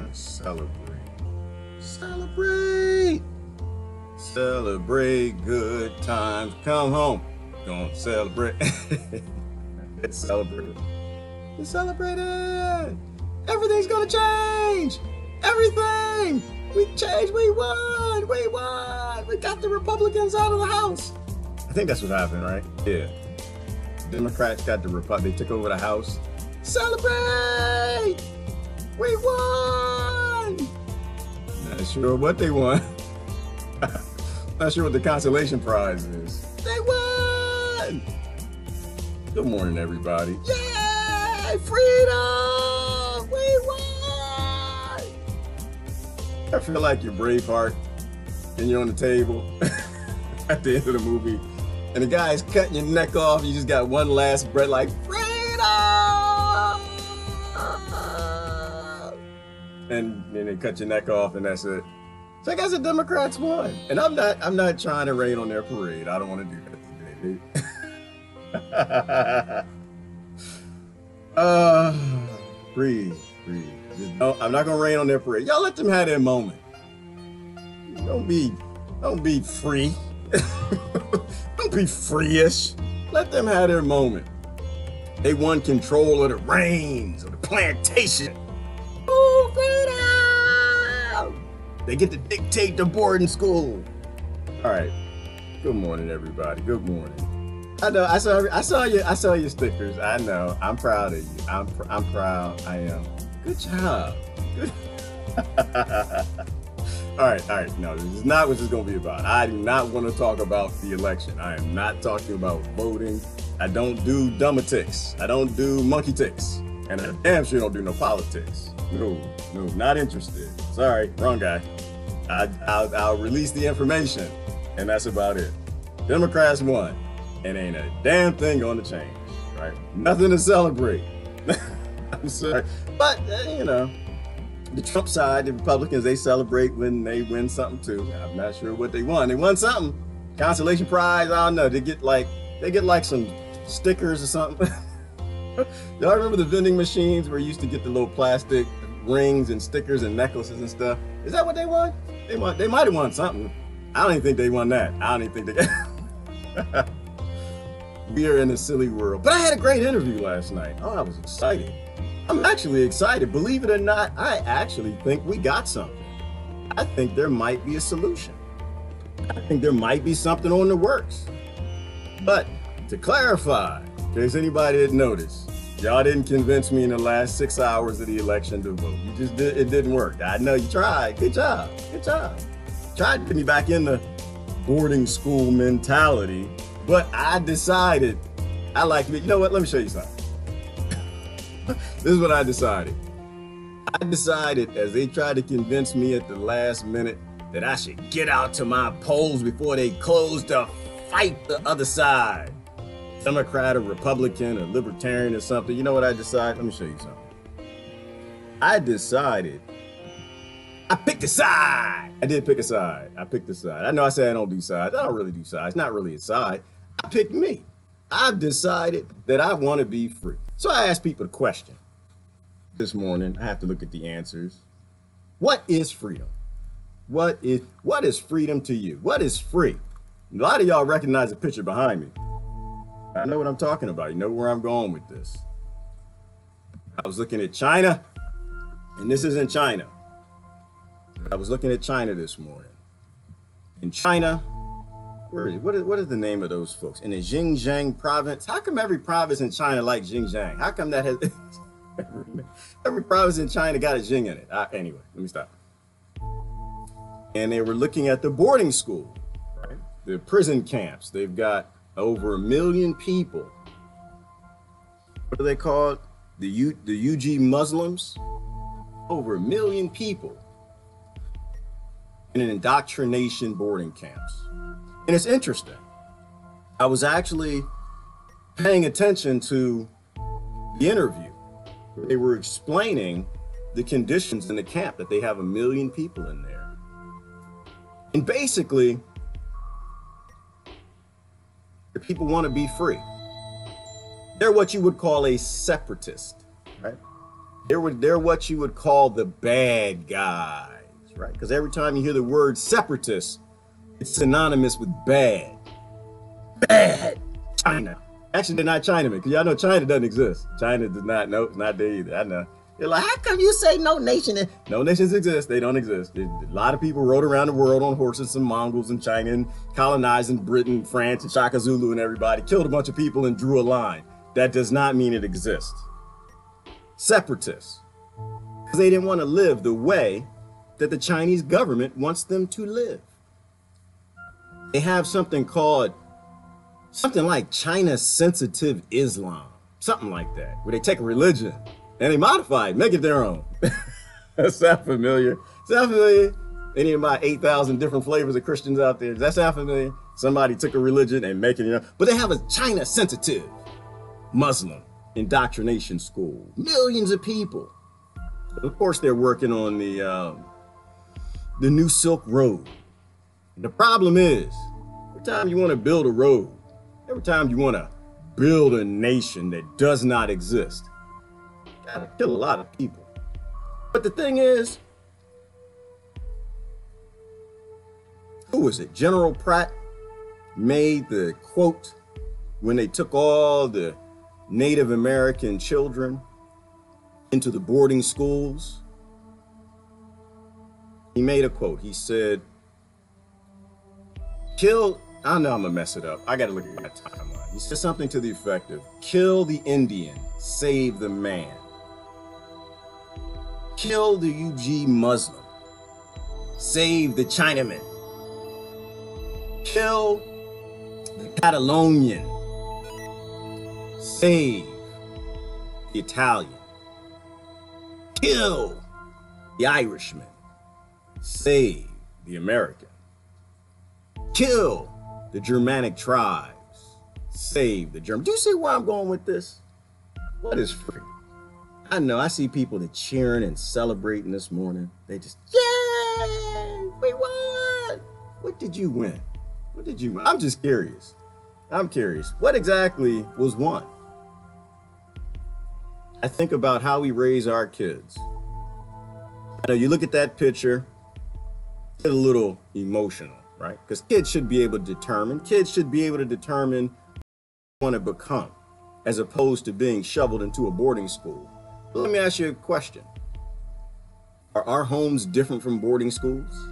gonna celebrate. Celebrate! Celebrate good times. Come home. Gonna celebrate. It's celebrated. It's celebrated. Everything's gonna change. Everything. We changed. We won. We won. We got the Republicans out of the House. I think that's what happened, right? Yeah. Democrats got the Republic. They took over the House. Celebrate! We won! Not sure what they won. Not sure what the consolation prize is. They won! Good morning, everybody. Yay! Freedom! We won! I feel like you're Braveheart and you're on the table at the end of the movie and the guy's cutting your neck off. You just got one last breath like, freedom! And then they cut your neck off and that's it. So I guess the Democrats won. And I'm not trying to rain on their parade. I don't want to do that today. Breathe. I'm not gonna rain on their parade. Y'all let them have their moment. Don't be free. Don't be free-ish. Let them have their moment. They won control of the reins of the plantation. Ooh, freedom! They get to dictate the boarding school. All right. Good morning, everybody. Good morning. I know. I saw your stickers. I know. I'm proud of you. I'm proud. I am. Good job. Good. All right. No, this is not what this is going to be about. I do not want to talk about the election. I am not talking about voting. I don't do dummatics. I don't do monkey ticks. And I damn sure don't do no politics. No, not interested. Sorry, wrong guy. I'll release the information, and that's about it. Democrats won, and ain't a damn thing going to change, right? Nothing to celebrate. I'm sorry. But, the Trump side, the Republicans, they celebrate when they win something too. I'm not sure what they won. They won something. Consolation prize, I don't know. They get like some stickers or something. Y'all remember the vending machines where you used to get the little plastic rings and stickers and necklaces and stuff? Is that what they won? They might have won something. I don't even think they won that. I don't even think they We are in a silly world. But I had a great interview last night. Oh, I was excited. I'm actually excited. Believe it or not, I actually think we got something. I think there might be a solution. I think there might be something on the works. But to clarify, in case anybody didn't notice, y'all didn't convince me in the last 6 hours of the election to vote. You just did. It didn't work. I know you tried. Good job. Good job. Tried to get me back in the boarding school mentality, but I decided I like it. You know what? Let me show you something. This is what I decided. I decided as they tried to convince me at the last minute that I should get out to my polls before they close to fight the other side. Democrat or Republican or Libertarian or something. You know what I decided? Let me show you something. I decided. I picked a side. I did pick a side. I picked a side. I know I said I don't do sides. I don't really do sides. Not really a side. I picked me. I've decided that I want to be free. So I asked people a question this morning. I have to look at the answers. What is freedom? What is freedom to you? What is free? A lot of y'all recognize the picture behind me. I know what I'm talking about. You know where I'm going with this. I was looking at China, and this isn't China. I was looking at China this morning. In China, what is the name of those folks? In the Xinjiang province. How come every province in China like Xinjiang? How come that has every province in China got a Xing in it? Anyway, let me stop. And they were looking at the boarding school, right? The prison camps. They've got over 1 million people. What are they called? The UG Muslims? Over 1 million people in an indoctrination boarding camps. And it's interesting. I was actually paying attention to the interview. They were explaining the conditions in the camp, that they have 1 million people in there. And basically, the people want to be free. They're what you would call a separatist, right? They're what you would call the bad guys, right? Because every time you hear the word separatist, it's synonymous with bad. Bad China. Actually, they're not Chinamen, because y'all know China doesn't exist. China does not, no, it's not there either. I know. They're like, how come you say no nation? No nations exist. They don't exist. A lot of people rode around the world on horses, some Mongols in China, and colonizing Britain, France, and Shaka Zulu and everybody, killed a bunch of people and drew a line. That does not mean it exists. Separatists, because they didn't want to live the way that the Chinese government wants them to live. They have something called, something like China-sensitive Islam, something like that, where they take a religion and they modify it, make it their own. Does that sound familiar? Sound familiar? Any of my 8,000 different flavors of Christians out there, does that sound familiar? Somebody took a religion and make it, you know, but they have a China-sensitive Muslim indoctrination school. Millions of people. Of course, they're working on the new Silk Road. And the problem is, every time you want to build a road, every time you want to build a nation that does not exist, you gotta kill a lot of people. But the thing is, who was it? General Pratt made the quote when they took all the Native American children into the boarding schools. He made a quote. He said, kill, I know I'm gonna mess it up. I gotta look at that timeline. He said something to the effect of, kill the Indian, save the man. Kill the UG Muslim, save the Chinaman. Kill the Catalonian, save the Italian. Kill the Irishman, save the American. Kill the Germanic tribes, save the German. Do you see where I'm going with this? What is free? I know, I see people that cheering and celebrating this morning. They just, yay, we won. What did you win? What did you win? I'm just curious. I'm curious. What exactly was won? I think about how we raise our kids. I know you look at that picture, get a little emotional, right? Because kids should be able to determine what they want to become, as opposed to being shoveled into a boarding school. But let me ask you a question. Are our homes different from boarding schools?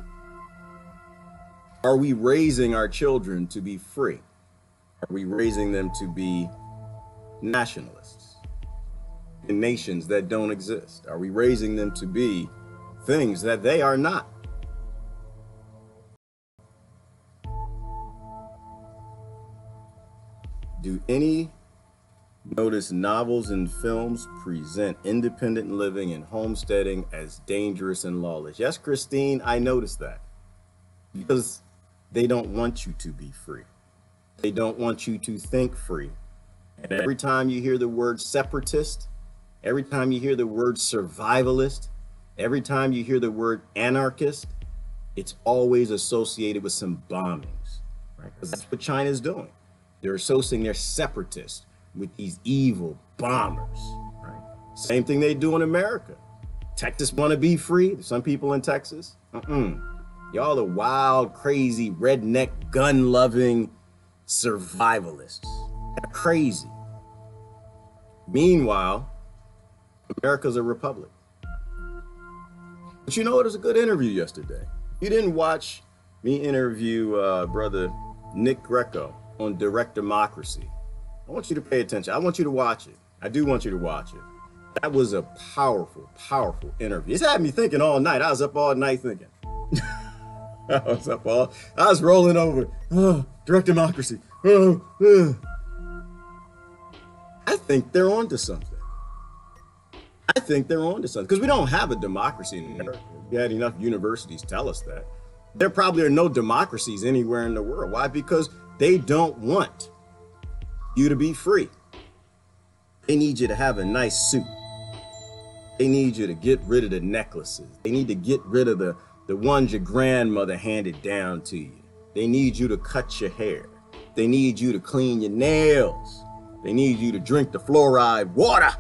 Are we raising our children to be free? Are we raising them to be nationalists in nations that don't exist? Are we raising them to be things that they are not? Do any notice novels and films present independent living and homesteading as dangerous and lawless? Yes, Christine, I noticed that. Because they don't want you to be free. They don't want you to think free. And every time you hear the word separatist, every time you hear the word survivalist, every time you hear the word anarchist, it's always associated with some bombings, right? Because that's what China's doing. They're associating their separatists with these evil bombers, right? Same thing they do in America. Texas want to be free. Some people in Texas, y'all are wild, crazy, redneck, gun-loving survivalists. They're crazy. Meanwhile, America's a republic. But you know, it was a good interview yesterday. You didn't watch me interview brother Nick Greco on direct democracy. I want you to pay attention. I want you to watch it. I do want you to watch it. That was a powerful, powerful interview. It's had me thinking all night. I was up all night thinking. I was rolling over. Oh, direct democracy. I think they're onto something. Because we don't have a democracy in America. We had enough universities tell us that. There probably are no democracies anywhere in the world. Why? Because they don't want you to be free. They need you to have a nice suit. They need you to get rid of the necklaces. They need to get rid of the ones your grandmother handed down to you. They need you to cut your hair. They need you to clean your nails. They need you to drink the fluoride water.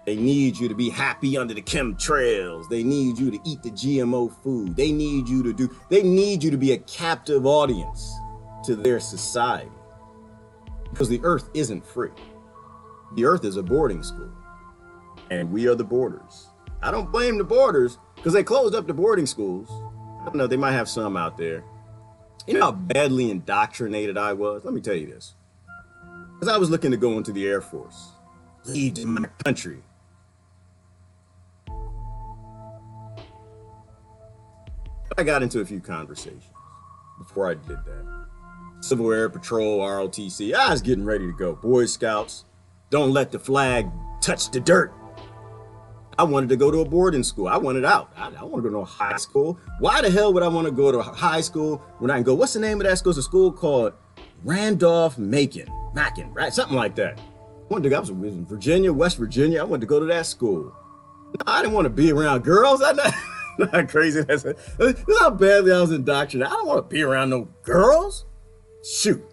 They need you to be happy under the chemtrails. They need you to eat the GMO food. They need you to be a captive audience to their society. Because the earth isn't free. The earth is a boarding school. And we are the boarders. I don't blame the boarders because they closed up the boarding schools. I don't know, they might have some out there. You know how badly indoctrinated I was? Let me tell you this. Because I was looking to go into the Air Force, leave my country. I got into a few conversations before I did that. Civil Air Patrol, ROTC, I was getting ready to go. Boy Scouts, don't let the flag touch the dirt. I wanted to go to a boarding school. I wanted out. I want to go to a high school. Why the hell would I want to go to a high school when I can go, what's the name of that school? It's a school called Randolph-Macon, right? Something like that. I was in Virginia, West Virginia. I wanted to go to that school. I didn't want to be around girls. I'm not crazy. This is how badly I was indoctrinated. I don't want to be around no girls. Shoot,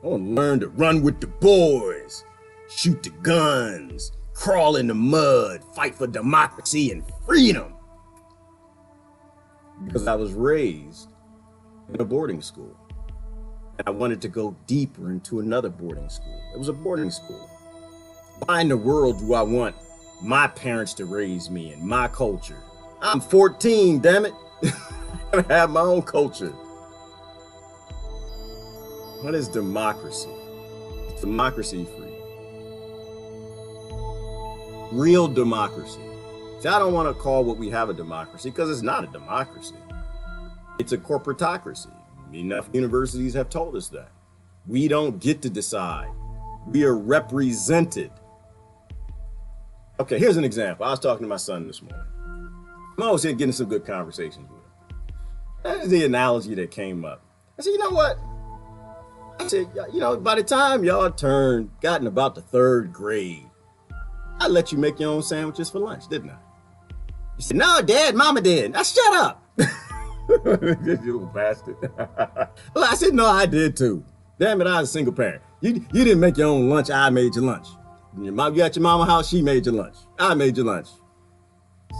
I want to learn to run with the boys, shoot the guns, crawl in the mud, fight for democracy and freedom. Because I was raised in a boarding school. And I wanted to go deeper into another boarding school. It was a boarding school. Why in the world do I want my parents to raise me in my culture? I'm 14, damn it. I have my own culture. What is democracy? Is democracy free? Real democracy. See, I don't want to call what we have a democracy because it's not a democracy. It's a corporatocracy. Enough universities have told us that. We don't get to decide. We are represented. Okay, here's an example. I was talking to my son this morning. I'm always here getting some good conversations with him. That's the analogy that came up. I said, you know what? I said, you know, by the time y'all gotten about the 3rd grade, I let you make your own sandwiches for lunch, didn't I? You said, no, Dad, Mama did. Now shut up. You little bastard. Well, I said, no, I did too. Damn it, I was a single parent. You didn't make your own lunch, I made your lunch. You at your mama's house, she made your lunch. I made your lunch.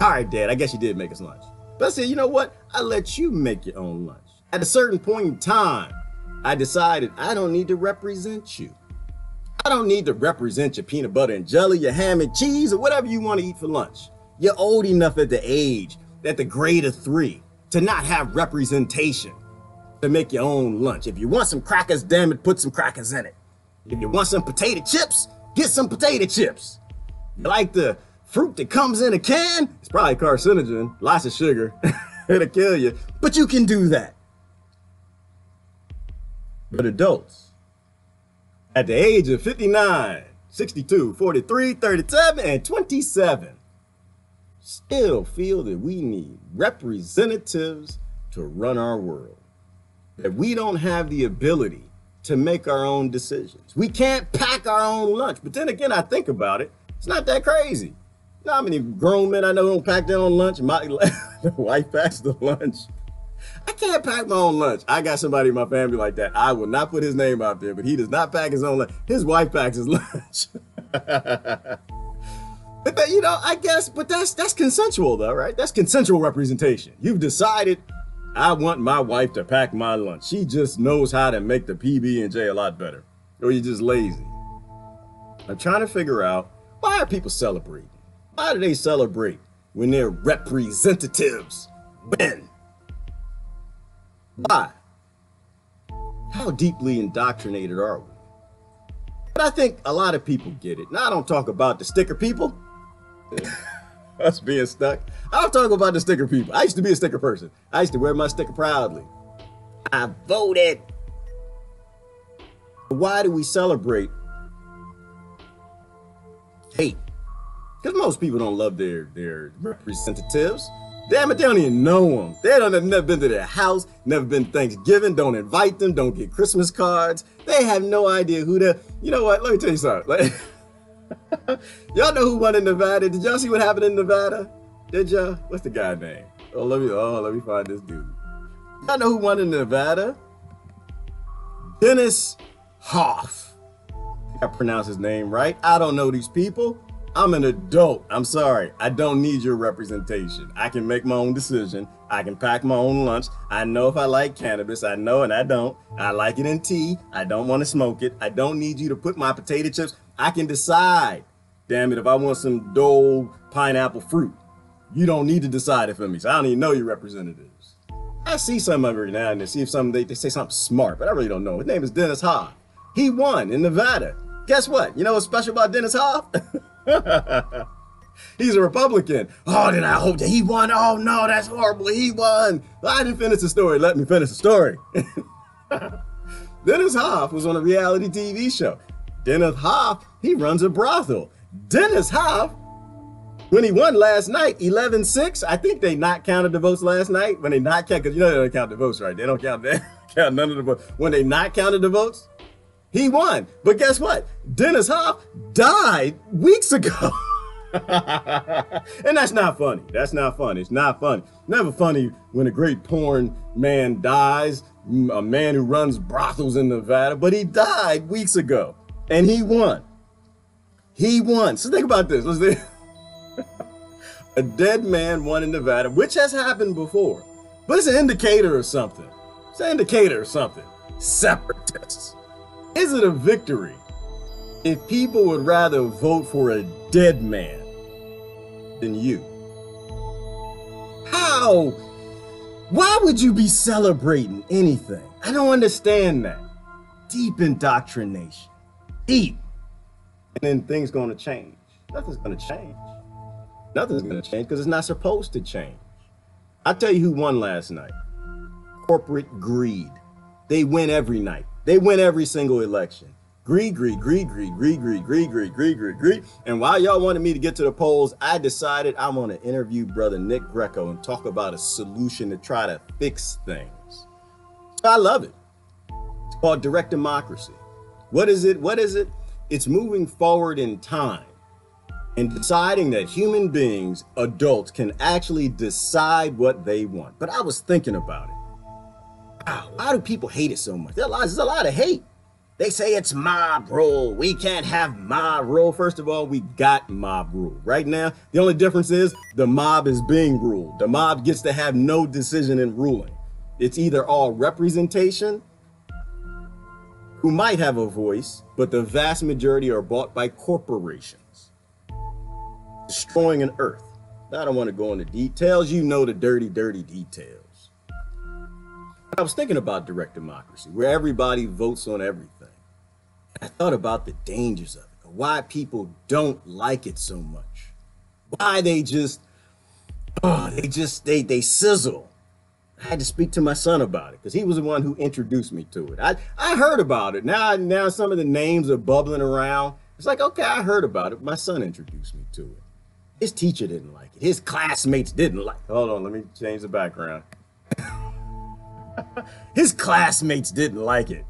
All right, Dad, I guess you did make us lunch. But I said, you know what? I let you make your own lunch. At a certain point in time, I decided I don't need to represent you. I don't need to represent your peanut butter and jelly, your ham and cheese, or whatever you want to eat for lunch. You're old enough at the age, at the grade of 3, to not have representation, to make your own lunch. If you want some crackers, damn it, put some crackers in it. If you want some potato chips, get some potato chips. You like the fruit that comes in a can? It's probably carcinogen, lots of sugar. It'll kill you, but you can do that. But adults, at the age of 59, 62, 43, 37, and 27, still feel that we need representatives to run our world. That we don't have the ability to make our own decisions. We can't pack our own lunch. But then again, I think about it, it's not that crazy. You know how many grown men I know don't pack their own lunch? My wife packs the lunch. I can't pack my own lunch. I got somebody in my family like that. I will not put his name out there, but he does not pack his own lunch. His wife packs his lunch. But that, you know, I guess, but that's consensual though, right? That's consensual representation. You've decided, I want my wife to pack my lunch. She just knows how to make the PB&J a lot better. Or you're just lazy. I'm trying to figure out, why are people celebrating? Why do they celebrate when their representatives win? Why? How deeply indoctrinated are we? But I think a lot of people get it. Now I don't talk about the sticker people. Us being stuck. I don't talk about the sticker people. I used to be a sticker person. I used to wear my sticker proudly. I voted. Why do we celebrate hate? Because most people don't love their representatives. Damn it, they don't even know them. They don't have never been to their house, never been to Thanksgiving, don't invite them, don't get Christmas cards. They have no idea who they're. You know what? Let me tell you something. Like, y'all know who won in Nevada? Did y'all see what happened in Nevada? Did y'all? What's the guy name? Let me find this dude. Y'all know who won in Nevada? Dennis Hof. I pronounce his name right. I don't know these people. I'm an adult. I'm sorry. I don't need your representation. I can make my own decision. I can pack my own lunch. I know if I like cannabis. I know and I don't. I like it in tea. I don't want to smoke it. I don't need you to put my potato chips. I can decide, damn it, if I want some Dole pineapple fruit. You don't need to decide it for me. So I don't even know your representatives. I see some every now and then, see if they say something smart, but I really don't know. His name is Dennis Hof. He won in Nevada. Guess what? You know what's special about Dennis Hof? He's a Republican. Oh, then I hope that he won. Oh no, that's horrible. He won. I didn't finish the story. Let me finish the story. Dennis Hof was on a reality TV show. Dennis Hof, he runs a brothel. Dennis Hof, when he won last night, 11-6, I think they not counted the votes last night. When they not count, because you know they don't count the votes, right? They don't count none of the votes. When they not counted the votes, he won. But guess what? Dennis Hof died weeks ago. And that's not funny. That's not funny. It's not funny. Never funny when a great porn man dies, a man who runs brothels in Nevada, but he died weeks ago and he won. He won. So think about this. Let's think. A dead man won in Nevada, which has happened before, but it's an indicator of something. It's an indicator of something. Separatists. Is it a victory if people would rather vote for a dead man than you? How? Why would you be celebrating anything? I don't understand that. Deep indoctrination. Deep. And then things gonna change. Nothing's gonna change. Nothing's gonna change because it's not supposed to change. I'll tell you who won last night. Corporate greed. They win every night. They win every single election. Greed, greed, greed, greed, greed, greed, greed, greed, greed, greed, greed. And while y'all wanted me to get to the polls, I decided I'm gonna interview brother Nick Greco and talk about a solution to try to fix things. I love it. It's called direct democracy. What is it? What is it? It's moving forward in time and deciding that human beings, adults, can actually decide what they want. But I was thinking about it. Wow, why do people hate it so much? There's a lot of hate. They say it's mob rule. We can't have mob rule. First of all, we got mob rule. Right now, the only difference is the mob is being ruled. The mob gets to have no decision in ruling. It's either all representation, who might have a voice, but the vast majority are bought by corporations, destroying an earth. I don't want to go into details. You know the dirty, dirty details. I was thinking about direct democracy, where everybody votes on everything. I thought about the dangers of it, why people don't like it so much, why they just, they sizzle. I had to speak to my son about it because he was the one who introduced me to it. I heard about it. Now some of the names are bubbling around. It's like, okay, I heard about it. My son introduced me to it. His teacher didn't like it. His classmates didn't like it. Hold on, let me change the background. His classmates didn't like it.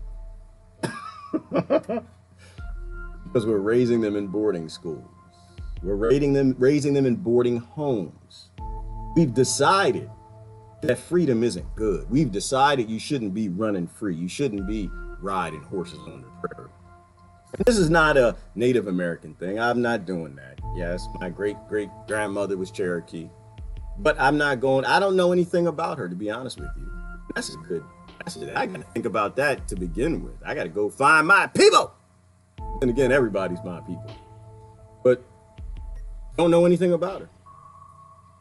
Because we're raising them in boarding schools. We're raising them in boarding homes. We've decided that freedom isn't good. We've decided you shouldn't be running free. You shouldn't be riding horses on the prairie. This is not a Native American thing. I'm not doing that. Yes, my great-great-grandmother was Cherokee. But I don't know anything about her, to be honest with you. I gotta think about that to begin with. I gotta go find my people. And again, everybody's my people. But don't know anything about her.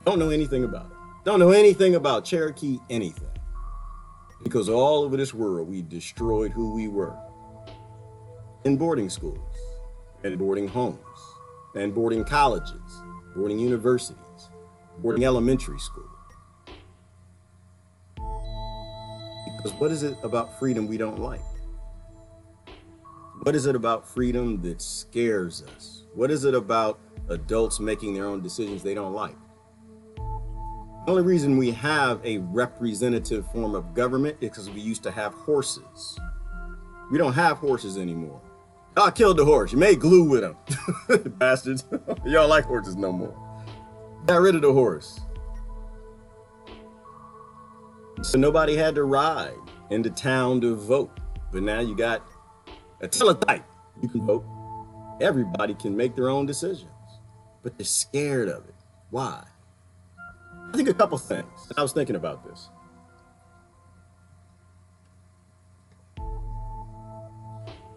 Don't know anything about her. Don't know anything about Cherokee, anything. Because all over this world, we destroyed who we were. In boarding schools, and boarding homes, and boarding colleges, boarding universities, boarding elementary school. Because what is it about freedom we don't like? What is it about freedom that scares us? What is it about adults making their own decisions they don't like? The only reason we have a representative form of government is because we used to have horses. We don't have horses anymore. Oh, I killed the horse. You made glue with him. Bastards. Y'all like horses no more. Got rid of the horse. So nobody had to ride into town to vote. But now you got a teletype. You can vote. Everybody can make their own decisions. but they're scared of it. Why? I think a couple things. I was thinking about this.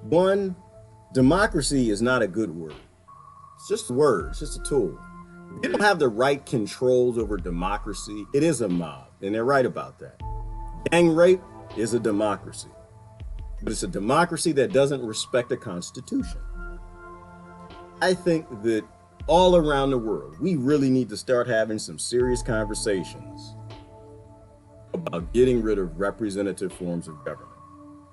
One, democracy is not a good word. It's just a word, it's just a tool. If you don't have the right controls over democracy, it is a mob, and they're right about that. Gang rape is a democracy, but it's a democracy that doesn't respect the Constitution. I think that all around the world, we really need to start having some serious conversations about getting rid of representative forms of government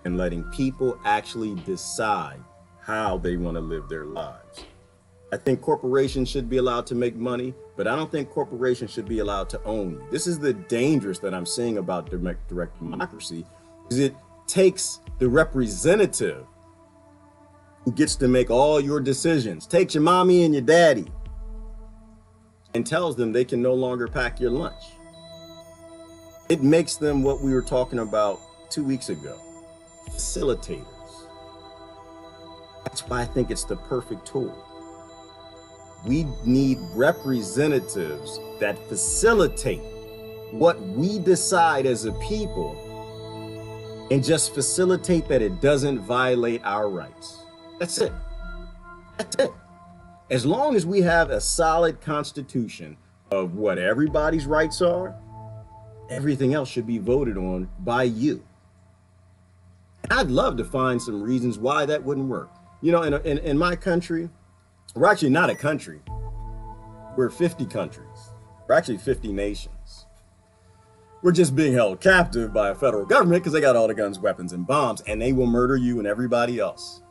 and letting people actually decide how they want to live their lives. I think corporations should be allowed to make money, but I don't think corporations should be allowed to own you. This is the dangerous that I'm seeing about direct democracy, is it takes the representative who gets to make all your decisions, takes your mommy and your daddy, and tells them they can no longer pack your lunch. It makes them what we were talking about 2 weeks ago, facilitators. That's why I think it's the perfect tool. We need representatives that facilitate what we decide as a people and just facilitate that it doesn't violate our rights. That's it. That's it. As long as we have a solid constitution of what everybody's rights are, everything else should be voted on by you. And I'd love to find some reasons why that wouldn't work. You know, in my country, we're actually not a country. We're 50 countries. We're actually 50 nations. We're just being held captive by a federal government because they got all the guns, weapons, and bombs, and they will murder you and everybody else.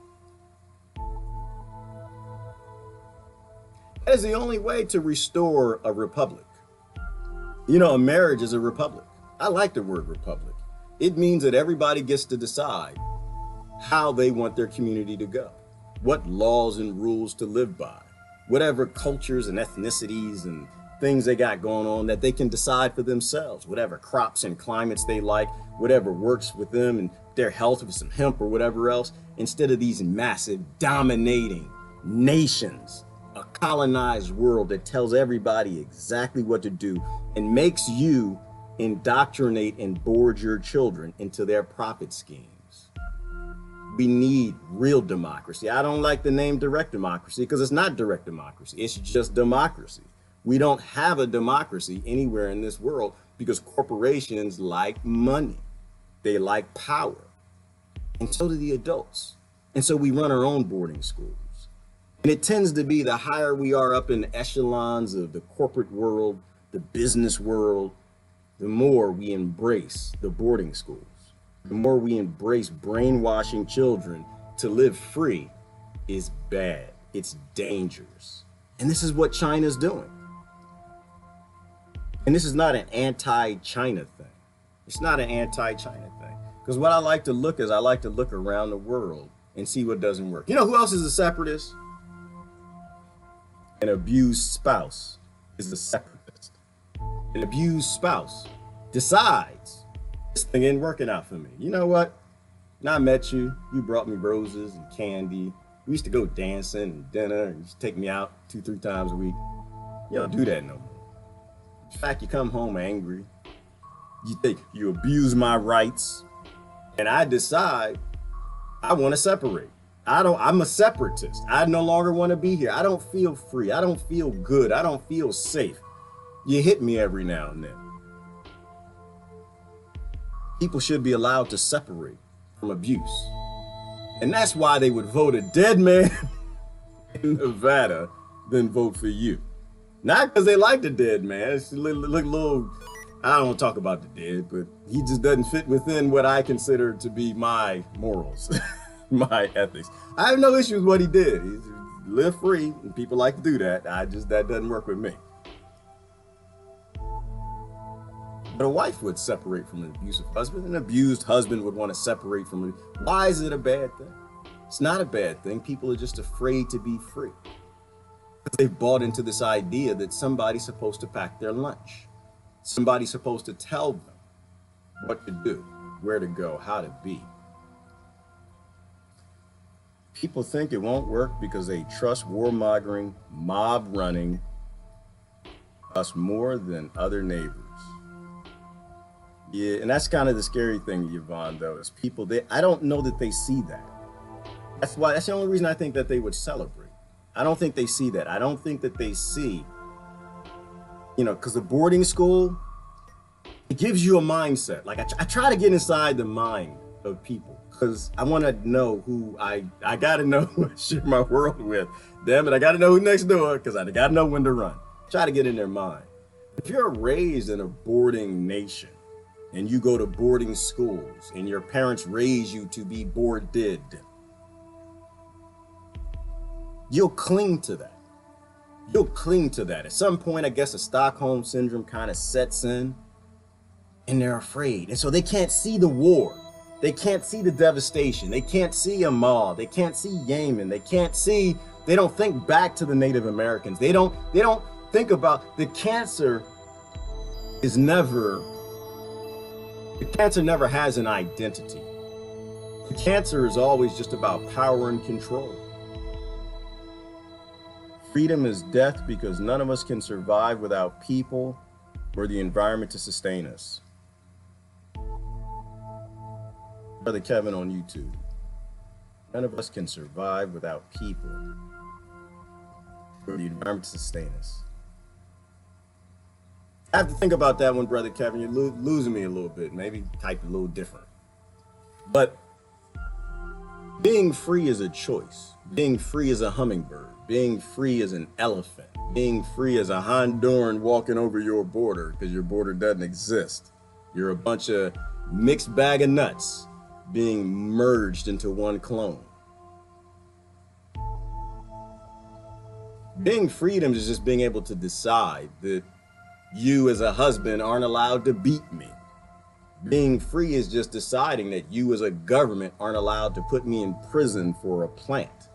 That is the only way to restore a republic. You know, a marriage is a republic. I like the word republic. It means that everybody gets to decide how they want their community to go, what laws and rules to live by, whatever cultures and ethnicities and things they got going on that they can decide for themselves, whatever crops and climates they like, whatever works with them and their health with some hemp or whatever else, instead of these massive dominating nations, a colonized world that tells everybody exactly what to do and makes you indoctrinate and board your children into their profit schemes. We need real democracy. I don't like the name direct democracy because it's not direct democracy. It's just democracy. We don't have a democracy anywhere in this world because corporations like money. They like power. And so do the adults. And so we run our own boarding schools. And it tends to be the higher we are up in the echelons of the corporate world, the business world, the more we embrace the boarding schools. The more we embrace brainwashing children to live free is bad. It's dangerous. And this is what China's doing. And this is not an anti-China thing. It's not an anti-China thing. Because what I like to look is I like to look around the world and see what doesn't work. You know who else is a separatist? An abused spouse is a separatist. An abused spouse decides, this thing ain't working out for me. You know what? When I met you, you brought me roses and candy. We used to go dancing and dinner and you used to take me out 2-3 times a week. You don't do that no more. In fact, you come home angry. You abuse my rights. And I decide I want to separate. I'm a separatist. I no longer want to be here. I don't feel free. I don't feel good. I don't feel safe. You hit me every now and then. People should be allowed to separate from abuse. And that's why they would vote a dead man in Nevada than vote for you. Not because they like the dead man. It's a little, I don't want to talk about the dead, but he just doesn't fit within what I consider to be my morals, my ethics. I have no issue with what he did. He lived free, and people like to do that. That doesn't work with me. But a wife would separate from an abusive husband. An abused husband would want to separate from him. Why is it a bad thing? It's not a bad thing. People are just afraid to be free. They've bought into this idea that somebody's supposed to pack their lunch. Somebody's supposed to tell them what to do, where to go, how to be. People think it won't work because they trust warmongering, mob running us more than other neighbors. Yeah, and that's kind of the scary thing, Yvonne, though, is people, I don't know that they see that. That's the only reason I think that they would celebrate. I don't think they see that. I don't think that they see, because the boarding school, it gives you a mindset. Like I try to get inside the mind of people because I want to know who I got to know who I share my world with. Damn it, I got to know who next door because I got to know when to run. Try to get in their mind. If you're raised in a boarding nation and you go to boarding schools and your parents raise you to be boarded, you'll cling to that. You'll cling to that. At some point, I guess a Stockholm syndrome kind of sets in and they're afraid. And so they can't see the war. They can't see the devastation. They can't see Amal. They can't see Yemen. They don't think back to the Native Americans. They don't think about the cancer never has an identity. The cancer is always just about power and control. Freedom is death because none of us can survive without people or the environment to sustain us. Brother Kevin on YouTube. None of us can survive without people or the environment to sustain us. I have to think about that one, Brother Kevin. You're losing me a little bit. Maybe type a little different. But being free is a choice. Being free is a hummingbird. Being free is an elephant. Being free is a Honduran walking over your border because your border doesn't exist. You're a bunch of mixed bag of nuts being merged into one clone. Being freedom is just being able to decide that you as a husband aren't allowed to beat me. Being free is just deciding that you as a government aren't allowed to put me in prison for a plant.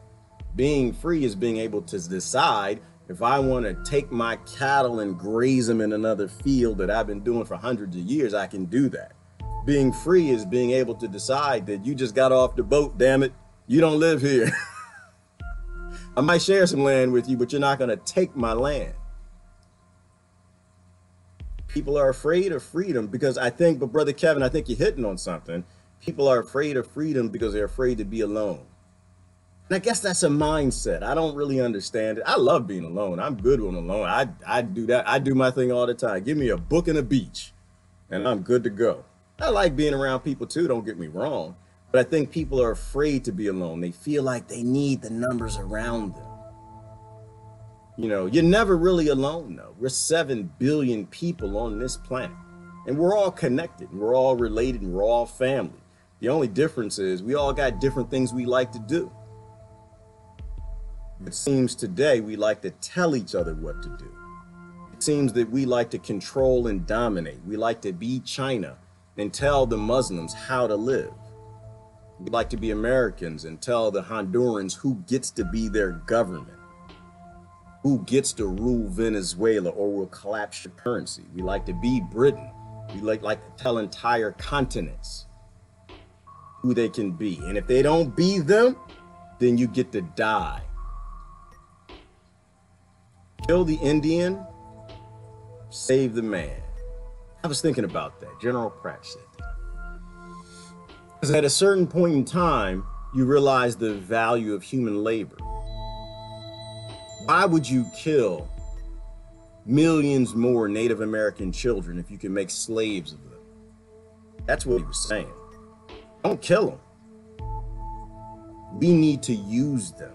Being free is being able to decide if I want to take my cattle and graze them in another field that I've been doing for hundreds of years, I can do that. Being free is being able to decide that you just got off the boat, damn it. You don't live here. I might share some land with you, but you're not going to take my land. People are afraid of freedom because but Brother Kevin, I think you're hitting on something. People are afraid of freedom because they're afraid to be alone. And I guess that's a mindset. I don't really understand it. I love being alone. I'm good when I'm alone. I do that. I do my thing all the time. Give me a book and a beach and I'm good to go. I like being around people too, don't get me wrong. But I think people are afraid to be alone. They feel like they need the numbers around them. You're never really alone though. We're 7 billion people on this planet and we're all connected and we're all related and we're all family. The only difference is we all got different things we like to do. It seems today we like to tell each other what to do. It seems that we like to control and dominate. We like to be China and tell the Muslims how to live. We like to be Americans and tell the Hondurans who gets to be their government, who gets to rule Venezuela or will collapse your currency. We like to be Britain. We like to tell entire continents who they can be. And if they don't be them, then you get to die. Kill the Indian, save the man. I was thinking about that. General Pratts said that. Because at a certain point in time, you realize the value of human labor. Why would you kill millions more Native American children if you can make slaves of them? That's what he was saying. Don't kill them. We need to use them.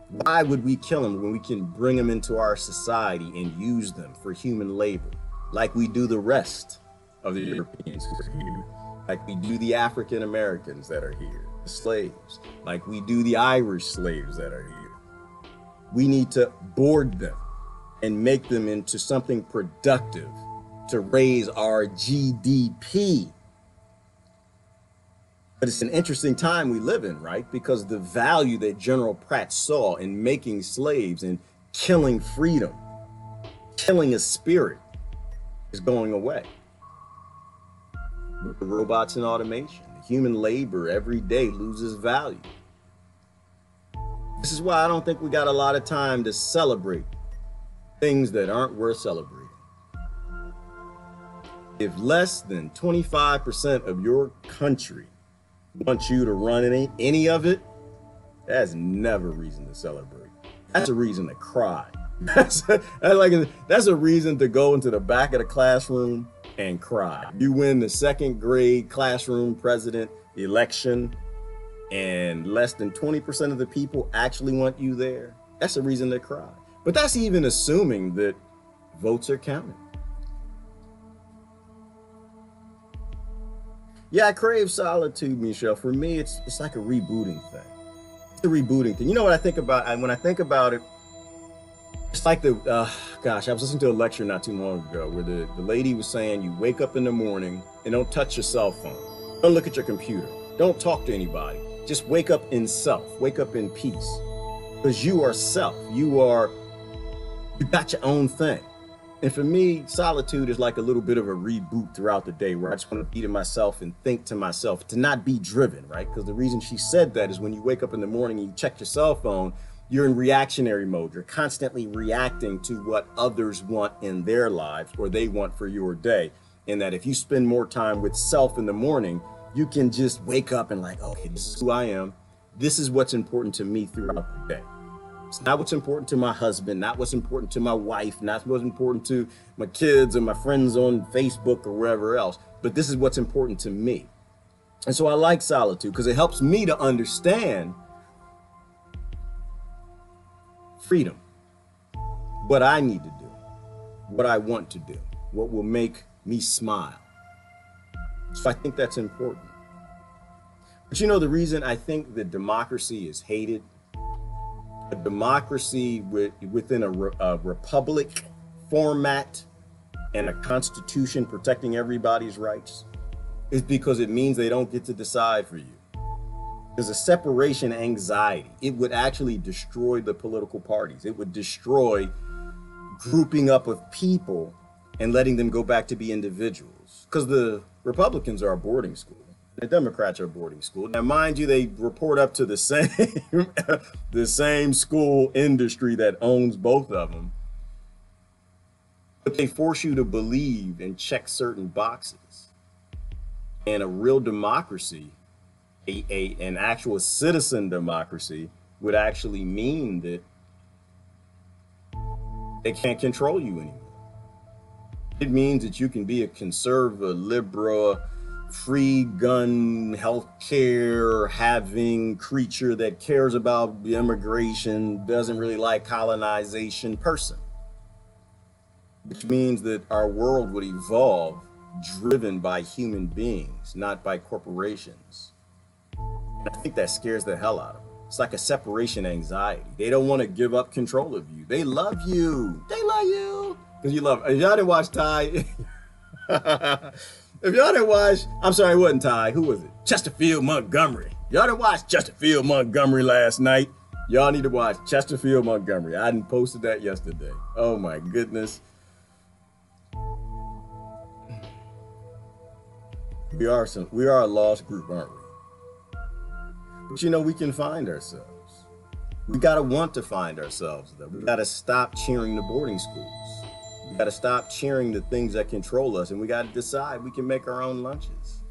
Why would we kill them when we can bring them into our society and use them for human labor, like we do the rest of the Europeans who are here, like we do the African Americans that are here, the slaves, like we do the Irish slaves that are here. We need to board them and make them into something productive to raise our GDP. But it's an interesting time we live in, right? Because the value that General Pratts saw in making slaves and killing freedom, killing a spirit, is going away. With the robots and automation, the human labor every day loses value. This is why I don't think we got a lot of time to celebrate things that aren't worth celebrating. If less than 25% of your country wants you to run any of it, that's never a reason to celebrate. That's a reason to cry. That's a reason to go into the back of the classroom and cry. You win the second grade classroom president election and less than 20% of the people actually want you there. That's a reason to cry. But that's even assuming that votes are counted. Yeah, I crave solitude, Michelle. For me, it's like a rebooting thing. It's a rebooting thing. You know what I think about? When I think about it, it's like gosh, I was listening to a lecture not too long ago where the lady was saying you wake up in the morning and don't touch your cell phone. Don't look at your computer. Don't talk to anybody. Just wake up in self. Wake up in peace. Because you are self. You got your own thing. And for me, solitude is like a little bit of a reboot throughout the day where I just want to be to myself and think to myself, to not be driven, right? Because the reason she said that is when you wake up in the morning and you check your cell phone, you're in reactionary mode. You're constantly reacting to what others want in their lives or they want for your day. And that if you spend more time with self in the morning, you can just wake up and like, okay, this is who I am. This is what's important to me throughout the day. It's not what's important to my husband, not what's important to my wife, not what's important to my kids or my friends on Facebook or wherever else, but this is what's important to me. And so I like solitude because it helps me to understand freedom, what I need to do, what I want to do, what will make me smile. So I think that's important. But you know, the reason I think that democracy is hated, a democracy within a republic format and a constitution protecting everybody's rights, is because it means they don't get to decide for you. There's a separation anxiety. It would actually destroy the political parties. It would destroy grouping up of people and letting them go back to be individuals. Because the Republicans are a boarding school. The Democrats are a boarding school. Now, mind you, they report up to the same school industry that owns both of them. But they force you to believe and check certain boxes. And a real democracy, an actual citizen democracy, would actually mean that they can't control you anymore. It means that you can be a conservative, liberal, free gun, healthcare having creature that cares about immigration, doesn't really like colonization person. Which means that our world would evolve driven by human beings, not by corporations. And I think that scares the hell out of them. It's like a separation anxiety. They don't want to give up control of you. They love you. They love you. Because you love, if y'all didn't watch Ty, if y'all didn't watch, I'm sorry, it wasn't Ty. Who was it? Chesterfield Montgomery. Y'all didn't watch Chesterfield Montgomery last night. Y'all need to watch Chesterfield Montgomery. I didn't posted that yesterday. Oh my goodness. We are a lost group, aren't we? But you know, we can find ourselves. We gotta want to find ourselves though. We gotta stop cheering the boarding schools. We gotta stop cheering the things that control us, and we gotta decide we can make our own lunches.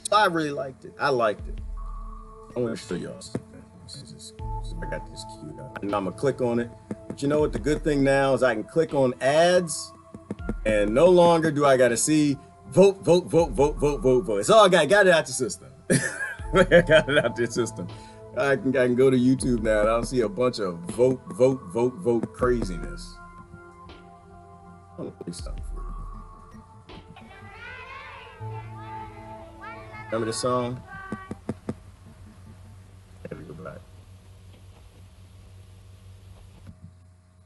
So I really liked it. I liked it. I want to show y'all something. I got this queued up. And I'm gonna click on it. But you know what? The good thing now is I can click on ads, and no longer do I gotta see vote, vote, vote, vote, vote, vote, vote. It's all I got it out the system. I got it out the system. I can go to YouTube now and I'll see a bunch of vote, vote, vote, vote craziness. I want to play something for you. Remember this song? I gotta go back.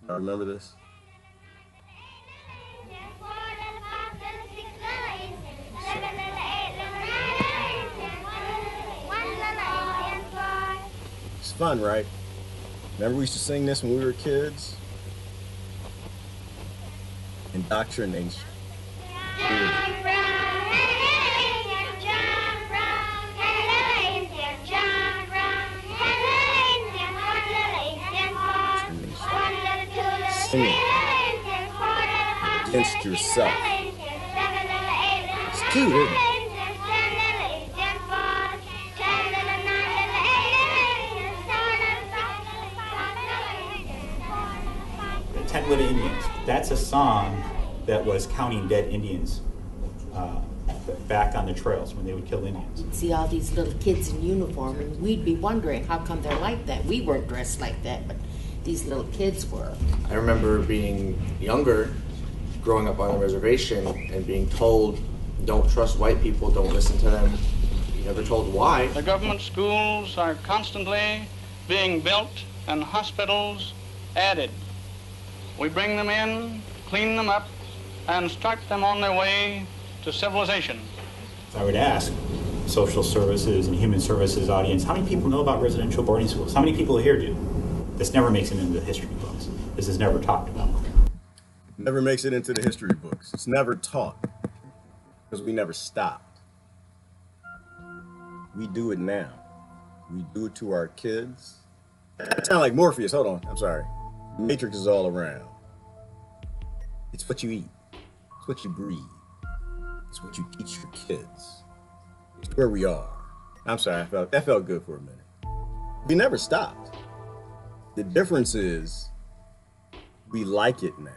I remember this. It's fun, right? Remember we used to sing this when we were kids? Indoctrination. singing against yourself. It's cute, isn't it? 10-Witted Indians. That's a song that was counting dead Indians back on the trails when they would kill Indians. We'd see all these little kids in uniform, and we'd be wondering how come they're like that. We weren't dressed like that, but these little kids were. I remember being younger, growing up on the reservation, and being told, don't trust white people, don't listen to them. You never told why. The government schools are constantly being built and hospitals added. We bring them in, clean them up, and start them on their way to civilization. I would ask social services and human services audience, how many people know about residential boarding schools? How many people here do? This never makes it into the history books. This is never talked about. Never makes it into the history books. It's never taught because we never stopped. We do it now. We do it to our kids. I sound like Morpheus. Hold on. I'm sorry. The Matrix is all around. It's what you eat. It's what you breathe. It's what you teach your kids. It's where we are. I'm sorry. That felt good for a minute. We never stopped. The difference is we like it now.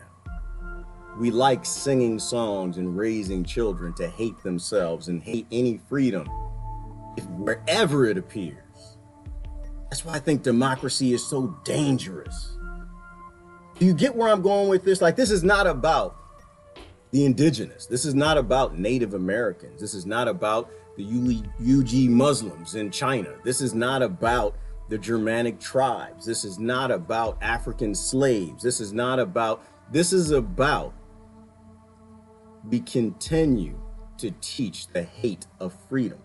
We like singing songs and raising children to hate themselves and hate any freedom wherever it appears. That's why I think democracy is so dangerous. Do you get where I'm going with this? Like, this is not about the indigenous. This is not about Native Americans. This is not about the Uyghur Muslims in China. This is not about the Germanic tribes. This is not about African slaves. This is about we continue to teach the hate of freedom.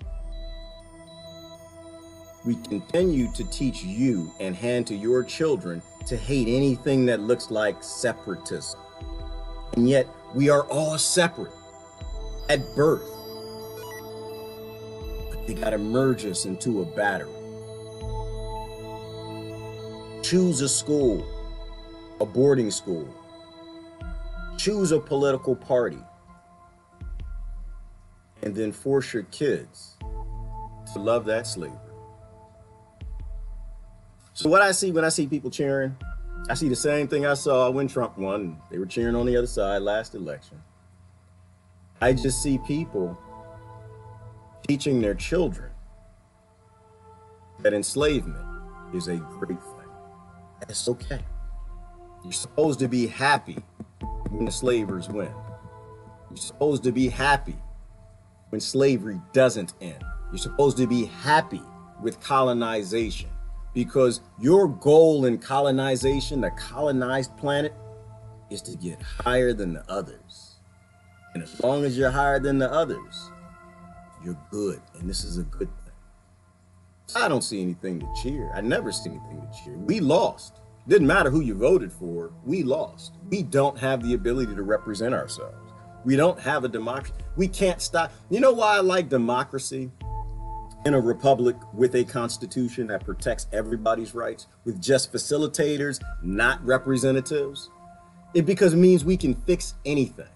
We continue to teach you and hand to your children to hate anything that looks like separatism. And yet we are all separate at birth. But they gotta merge us into a battery. Choose a school, a boarding school. Choose a political party. And then force your kids to love that slavery. So what I see when I see people cheering, I see the same thing I saw when Trump won. They were cheering on the other side last election. I just see people teaching their children that enslavement is a great thing. It's okay. You're supposed to be happy when the slavers win. You're supposed to be happy when slavery doesn't end. You're supposed to be happy with colonization. Because your goal in colonization, the colonized planet, is to get higher than the others. And as long as you're higher than the others, you're good. And this is a good thing. I don't see anything to cheer. I never see anything to cheer. We lost. Didn't matter who you voted for. We lost. We don't have the ability to represent ourselves. We don't have a democracy. We can't stop. You know why I like democracy? In a republic with a constitution that protects everybody's rights, with just facilitators, not representatives, because it means we can fix anything.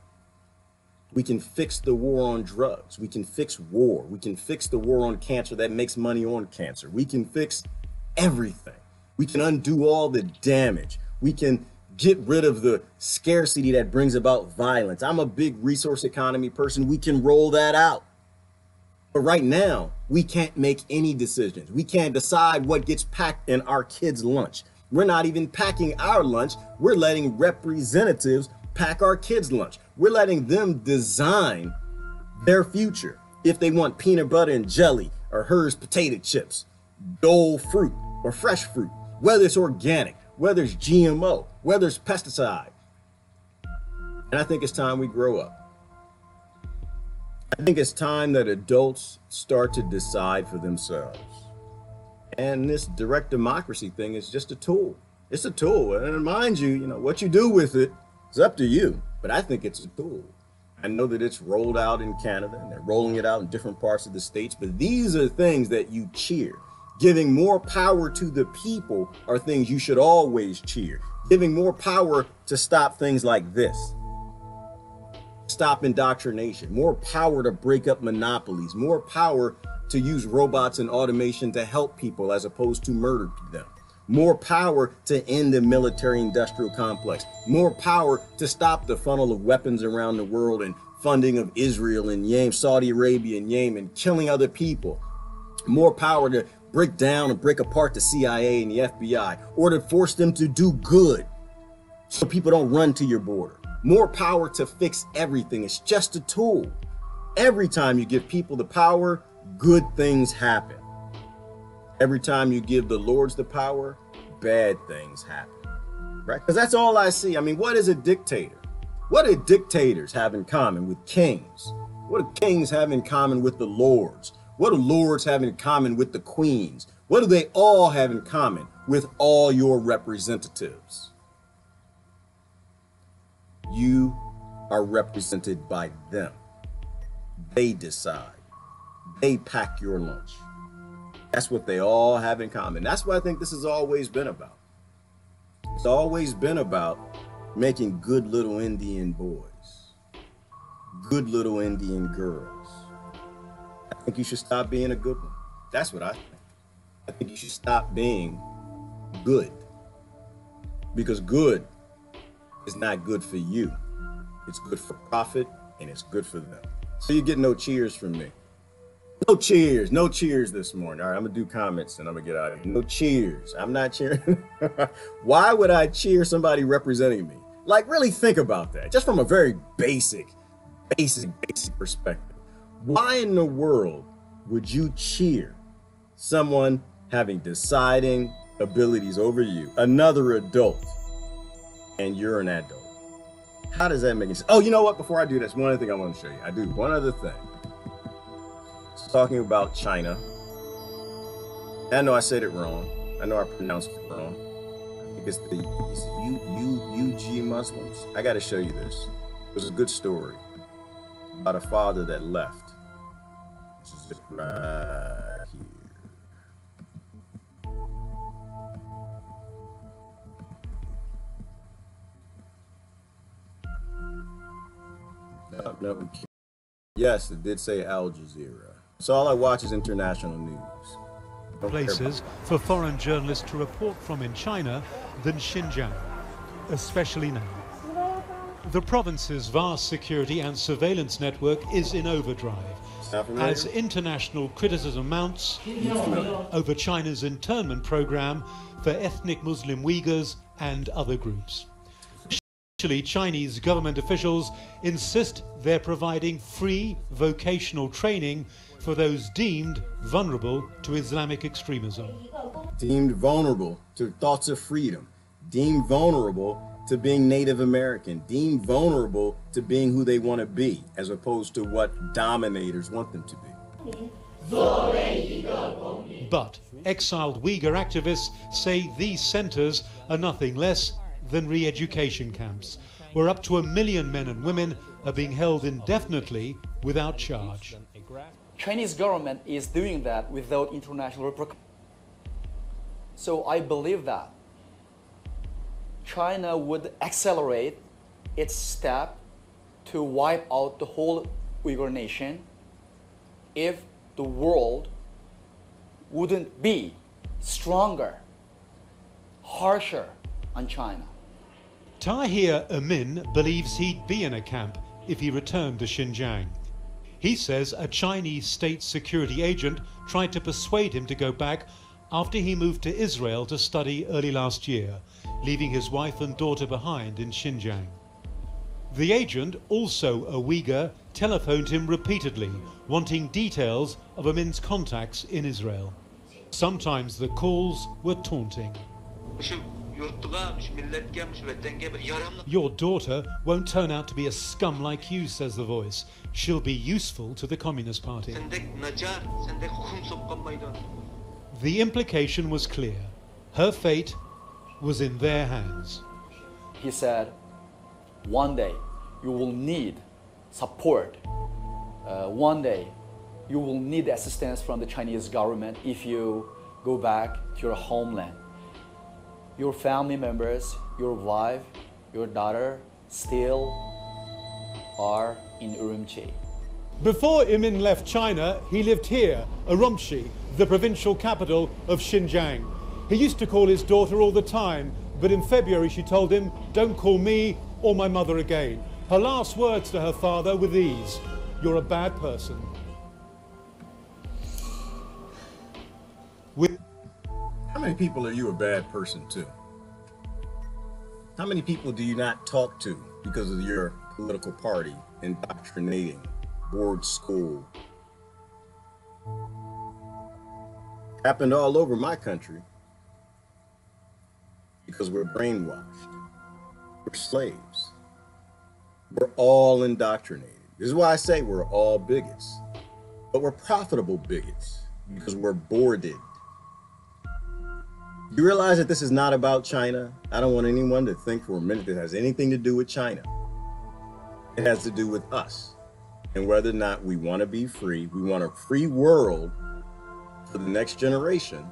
We can fix the war on drugs. We can fix war. We can fix the war on cancer that makes money on cancer. We can fix everything. We can undo all the damage. We can get rid of the scarcity that brings about violence. I'm a big resource economy person. We can roll that out. But right now, we can't make any decisions. We can't decide what gets packed in our kids' lunch. We're not even packing our lunch. We're letting representatives pack our kids' lunch. We're letting them design their future. If they want peanut butter and jelly, or Hers potato chips, Dole fruit, or fresh fruit, whether it's organic, whether it's GMO, whether it's pesticide. And I think it's time we grow up. I think it's time that adults start to decide for themselves. And this direct democracy thing is just a tool. It's a tool. And mind you, what you do with it is up to you. But I think it's a tool. I know that it's rolled out in Canada and they're rolling it out in different parts of the states. But these are things that you cheer. Giving more power to the people are things you should always cheer. Giving more power to stop things like this. Stop indoctrination. More power to break up monopolies. More power to use robots and automation to help people as opposed to murder them. More power to end the military-industrial complex. More power to stop the funnel of weapons around the world and funding of Israel and Yemen, Saudi Arabia and Yemen, killing other people. More power to break down and break apart the CIA and the FBI, or to force them to do good so people don't run to your border. More power to fix everything. It's just a tool. Every time you give people the power, good things happen. Every time you give the lords the power, bad things happen, right? Because that's all I see. I mean, what is a dictator? What do dictators have in common with kings? What do kings have in common with the lords? What do lords have in common with the queens? What do they all have in common with all your representatives? You are represented by them. They decide. They pack your lunch. That's what they all have in common. That's what I think this has always been about. It's always been about making good little Indian boys, good little Indian girls. I think you should stop being a good one. That's what I think. I think you should stop being good, because good is not good for you. It's good for profit and it's good for them. So you get no cheers from me. No cheers, no cheers this morning. All right, I'm gonna do comments and I'm gonna get out of here. No cheers, I'm not cheering. Why would I cheer somebody representing me? Like, really think about that, just from a very basic perspective. Why in the world would you cheer someone having deciding abilities over you, another adult, and you're an adult? How does that make sense? Oh, you know what? Before I do this, one other thing I want to show you. I do one other thing. It's talking about China. I know I said it wrong. I know I pronounced it wrong. I think it's UG Muslims. I got to show you this. It was a good story about a father that left. This is just right here. No. Yes, it did say Al Jazeera. So all I watch is international news. Places for foreign journalists to report from in China than Xinjiang, especially now. The province's vast security and surveillance network is in overdrive as international criticism mounts over China's internment program for ethnic Muslim Uighurs and other groups. Chinese government officials insist they're providing free vocational training for those deemed vulnerable to Islamic extremism. Deemed vulnerable to thoughts of freedom, deemed vulnerable to being Native American, deemed vulnerable to being who they want to be, as opposed to what dominators want them to be. But exiled Uyghur activists say these centers are nothing less than re-education camps, where up to 1 million men and women are being held indefinitely without charge. Chinese government is doing that without international repercussions. So I believe that China would accelerate its step to wipe out the whole Uyghur nation if the world wouldn't be stronger, harsher on China. Tahir Amin believes he'd be in a camp if he returned to Xinjiang. He says a Chinese state security agent tried to persuade him to go back after he moved to Israel to study early last year, leaving his wife and daughter behind in Xinjiang. The agent, also a Uyghur, telephoned him repeatedly, wanting details of Amin's contacts in Israel. Sometimes the calls were taunting. Your daughter won't turn out to be a scum like you, says the voice. She'll be useful to the Communist Party. The implication was clear. Her fate was in their hands. He said, one day you will need support. One day you will need assistance from the Chinese government if you go back to your homeland. Your family members, your wife, your daughter still are in Urumqi. Before Imin left China, he lived here, Urumqi, the provincial capital of Xinjiang. He used to call his daughter all the time, but in February she told him, "Don't call me or my mother again." Her last words to her father were these: "You're a bad person." How many people are you a bad person to? How many people do you not talk to because of your political party, indoctrinating, board school? Happened all over my country because we're brainwashed. We're slaves. We're all indoctrinated. This is why I say we're all bigots, but we're profitable bigots because we're boarded. You realize that this is not about China? I don't want anyone to think for a minute that it has anything to do with China. It has to do with us and whether or not we want to be free. We want a free world for the next generation,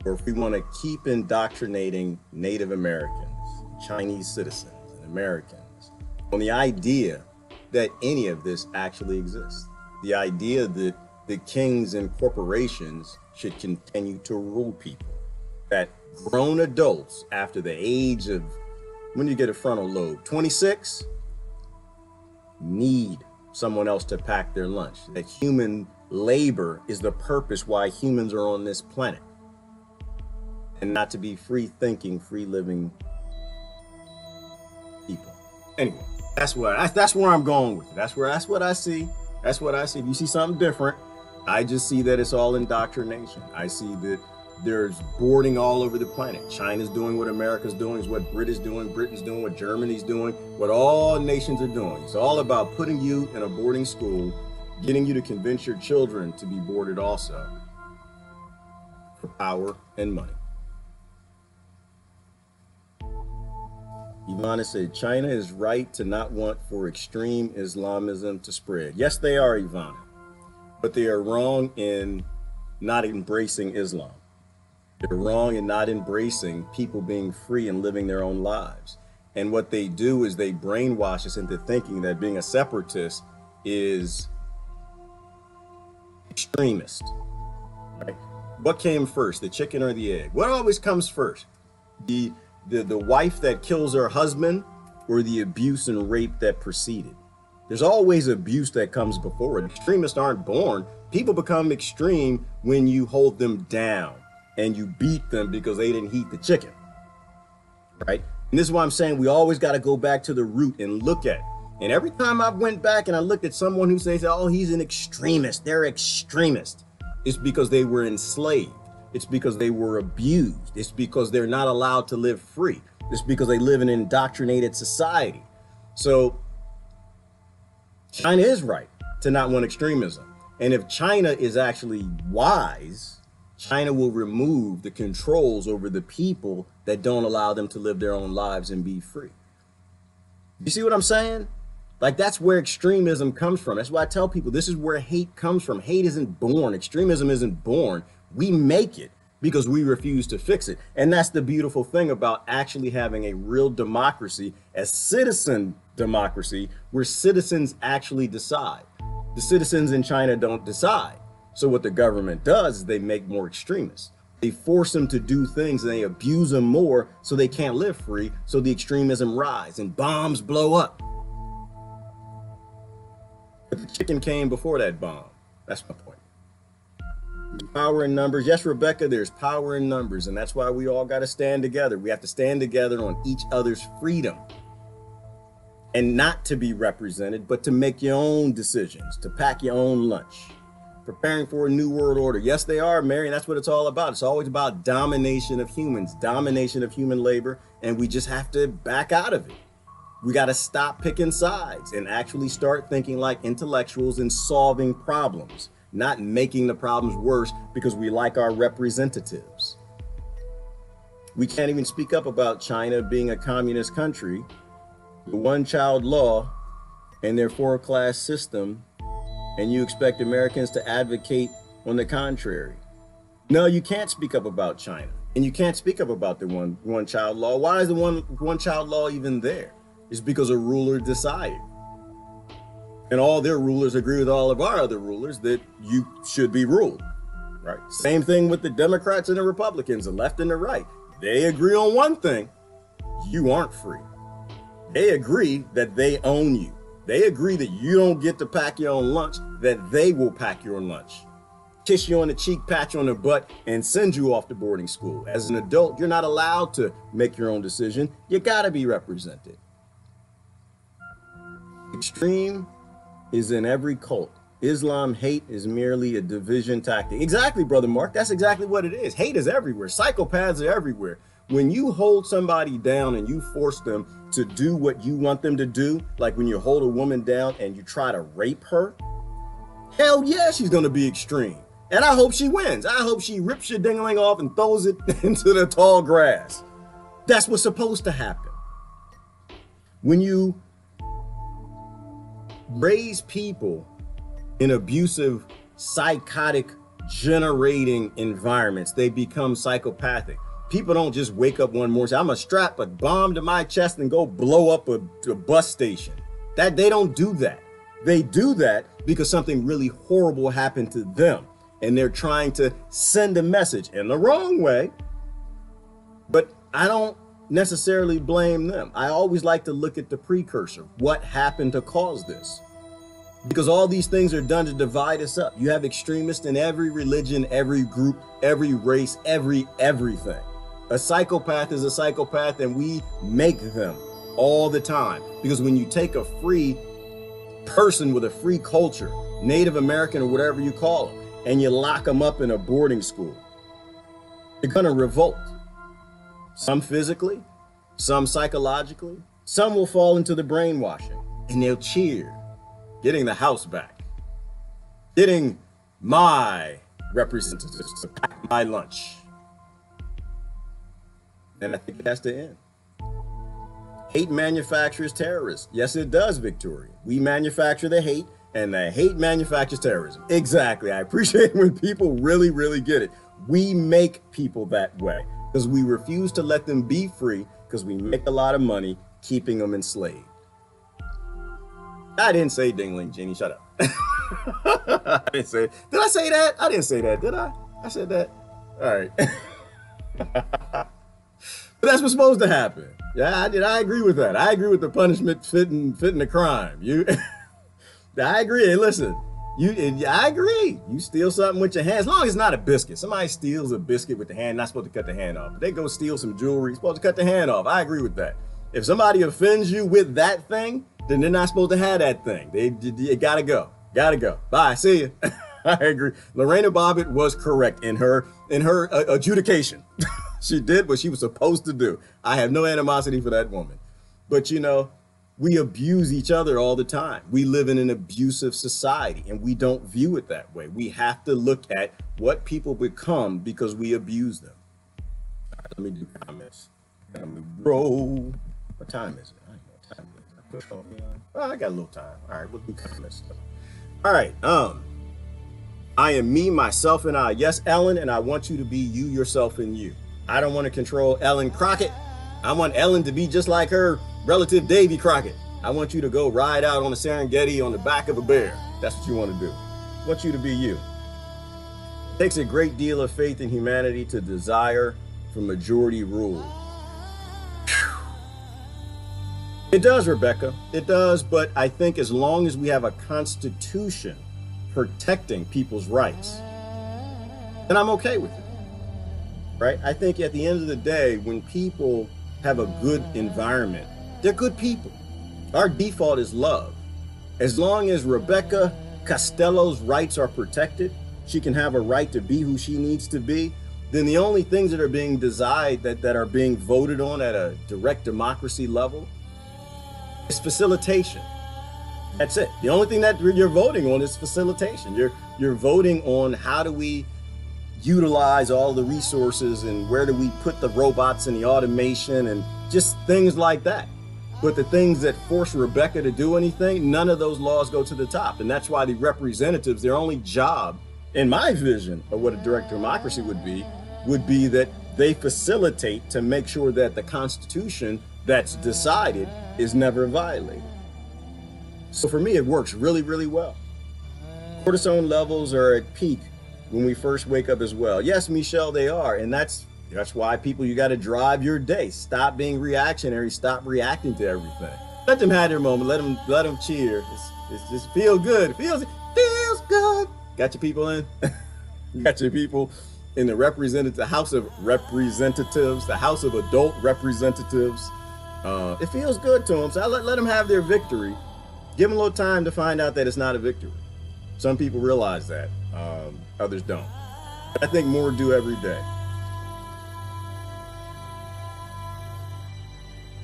or if we want to keep indoctrinating Native Americans, Chinese citizens, and Americans on the idea that any of this actually exists. The idea that the kings and corporations should continue to rule people. That grown adults after the age of, when you get a frontal lobe, 26, need someone else to pack their lunch. That human labor is the purpose why humans are on this planet, and not to be free thinking, free living people. Anyway, that's where I'm going with it. That's what I see. That's what I see. If you see something different, I just see that it's all indoctrination. I see that there's boarding all over the planet. China's doing what America's doing, is what Britain's doing what Germany's doing, what all nations are doing. It's all about putting you in a boarding school, getting you to convince your children to be boarded also, for power and money. Ivana said, China is right to not want for extreme Islamism to spread. Yes, they are, Ivana, but they are wrong in not embracing Islam. They're wrong in not embracing people being free and living their own lives. And what they do is they brainwash us into thinking that being a separatist is extremist. Right? What came first, the chicken or the egg? What always comes first? The wife that kills her husband, or the abuse and rape that preceded? There's always abuse that comes before it. Extremists aren't born. People become extreme when you hold them down and you beat them because they didn't heat the chicken, right? And this is why I'm saying we always got to go back to the root and look at it. And every time I went back and I looked at someone who says, oh, he's an extremist, they're extremist, it's because they were enslaved. It's because they were abused. It's because they're not allowed to live free. It's because they live in an indoctrinated society. So China is right to not want extremism. And if China is actually wise, China will remove the controls over the people that don't allow them to live their own lives and be free. You see what I'm saying? Like, that's where extremism comes from. That's why I tell people this is where hate comes from. Hate isn't born. Extremism isn't born. We make it because we refuse to fix it. And that's the beautiful thing about actually having a real democracy, a citizen democracy, where citizens actually decide. The citizens in China don't decide. So what the government does is they make more extremists. They force them to do things and they abuse them more so they can't live free. So the extremism rise and bombs blow up. But the chicken came before that bomb. That's my point. Power in numbers. Yes, Rebecca, there's power in numbers. And that's why we all got to stand together. We have to stand together on each other's freedom. And not to be represented, but to make your own decisions, to pack your own lunch. Preparing for a new world order. Yes, they are, Mary, and that's what it's all about. It's always about domination of humans, domination of human labor, and we just have to back out of it. We got to stop picking sides and actually start thinking like intellectuals and solving problems, not making the problems worse because we like our representatives. We can't even speak up about China being a communist country, the one-child law, and their four-class system, and you expect Americans to advocate on the contrary. No, you can't speak up about China, and you can't speak up about the one child law. Why is the one child law even there? It's because a ruler decided, and all their rulers agree with all of our other rulers that you should be ruled. Right. Same thing with the Democrats and the Republicans, the left and the right. They agree on one thing: you aren't free. They agree that they own you. They agree that you don't get to pack your own lunch, that they will pack your lunch, kiss you on the cheek, pat you on the butt, and send you off to boarding school. As an adult, you're not allowed to make your own decision. You gotta be represented. Extreme is in every cult. Islam hate is merely a division tactic. Exactly, Brother Mark. That's exactly what it is. Hate is everywhere. Psychopaths are everywhere. When you hold somebody down and you force them to do what you want them to do, like when you hold a woman down and you try to rape her, hell yeah, she's gonna be extreme. And I hope she wins. I hope she rips your dingling off and throws it into the tall grass. That's what's supposed to happen. When you raise people in abusive, psychotic, generating environments, they become psychopathic. People don't just wake up one morning and say, I'm gonna strap a bomb to my chest and go blow up a bus station. That they don't do that. They do that because something really horrible happened to them. And they're trying to send a message in the wrong way. But I don't necessarily blame them. I always like to look at the precursor. What happened to cause this? Because all these things are done to divide us up. You have extremists in every religion, every group, every race, everything. A psychopath is a psychopath, and we make them all the time. Because when you take a free person with a free culture, Native American or whatever you call them, and you lock them up in a boarding school, they're gonna revolt. Some physically, some psychologically, some will fall into the brainwashing, and they'll cheer, getting the house back, getting my representatives to pack my lunch. And I think that's the end. Hate manufactures terrorism. Yes, it does, Victoria. We manufacture the hate, and the hate manufactures terrorism. Exactly. I appreciate when people really, really get it. We make people that way because we refuse to let them be free because we make a lot of money keeping them enslaved. I didn't say dingling, Jenny. Shut up. I didn't say it. Did I say that? I didn't say that, did I? I said that. All right. But that's what's supposed to happen. Yeah, I agree with that. I agree with the punishment fitting the crime. I agree. Hey, listen, I agree. You steal something with your hand, as long as it's not a biscuit. Somebody steals a biscuit with the hand, not supposed to cut the hand off. If they go steal some jewelry, supposed to cut the hand off. I agree with that. If somebody offends you with that thing, then they're not supposed to have that thing. They gotta go. Gotta go. Bye. See you. I agree. Lorena Bobbitt was correct in her adjudication. She did what she was supposed to do. I have no animosity for that woman. But you know, we abuse each other all the time. We live in an abusive society and we don't view it that way. We have to look at what people become because we abuse them. All right, let me do comments. Let me roll. What time is it? I don't know what time it is. I got a little time. All right, we'll do comments. All right, I am me, myself, and I. Yes, Ellen, and I want you to be you, yourself, and you. I don't want to control Ellen Crockett. I want Ellen to be just like her relative Davy Crockett. I want you to go ride out on the Serengeti on the back of a bear. That's what you want to do. I want you to be you. It takes a great deal of faith in humanity to desire for majority rule. It does, Rebecca. It does, but I think as long as we have a constitution protecting people's rights, then I'm okay with it. Right? I think at the end of the day, when people have a good environment, they're good people. Our default is love. As long as Rebecca Costello's rights are protected, she can have a right to be who she needs to be, then the only things that are being desired, that are being voted on at a direct democracy level, is facilitation. That's it. The only thing that you're voting on is facilitation. You're voting on how do we utilize all the resources and where do we put the robots and the automation and just things like that. But the things that force Rebecca to do anything, none of those laws go to the top. And that's why the representatives, their only job in my vision of what a direct democracy would be that they facilitate to make sure that the Constitution that's decided is never violated. So for me, it works really, really well. Cortisone levels are at peak when we first wake up as well. Yes, Michelle, they are. And that's why people, you got to drive your day. Stop being reactionary. Stop reacting to everything. Let them have their moment. Let them cheer. It's just feel good. It feels good. Got your people in? Got your people in the House of Representatives, the House of Adult Representatives. It feels good to them. So I let them have their victory. Give them a little time to find out that it's not a victory. Some people realize that, others don't. But I think more do every day.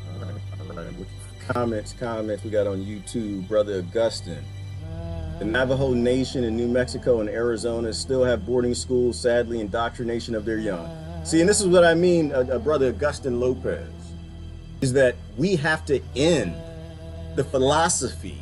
All right. Comments we got on YouTube. Brother Augustine. The Navajo Nation in New Mexico and Arizona still have boarding schools, sadly, indoctrination of their young. See, and this is what I mean, Brother Augustine Lopez, is that we have to end the philosophy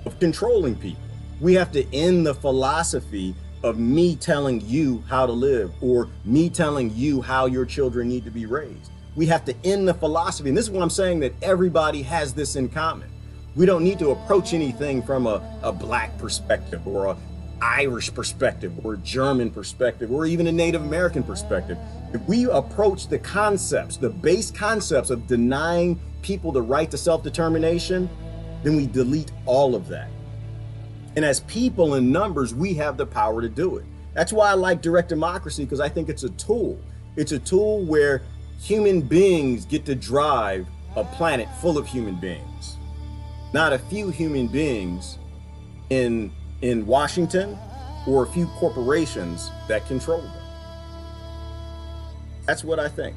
of controlling people. We have to end the philosophy of me telling you how to live or me telling you how your children need to be raised. We have to end the philosophy. And this is what I'm saying, that everybody has this in common. We don't need to approach anything from a black perspective or an Irish perspective or a German perspective or even a Native American perspective. If we approach the concepts, the base concepts of denying people the right to self-determination, then we delete all of that. And as people in numbers, we have the power to do it. That's why I like direct democracy, because I think it's a tool. It's a tool where human beings get to drive a planet full of human beings. Not a few human beings in Washington or a few corporations that control them. That's what I think.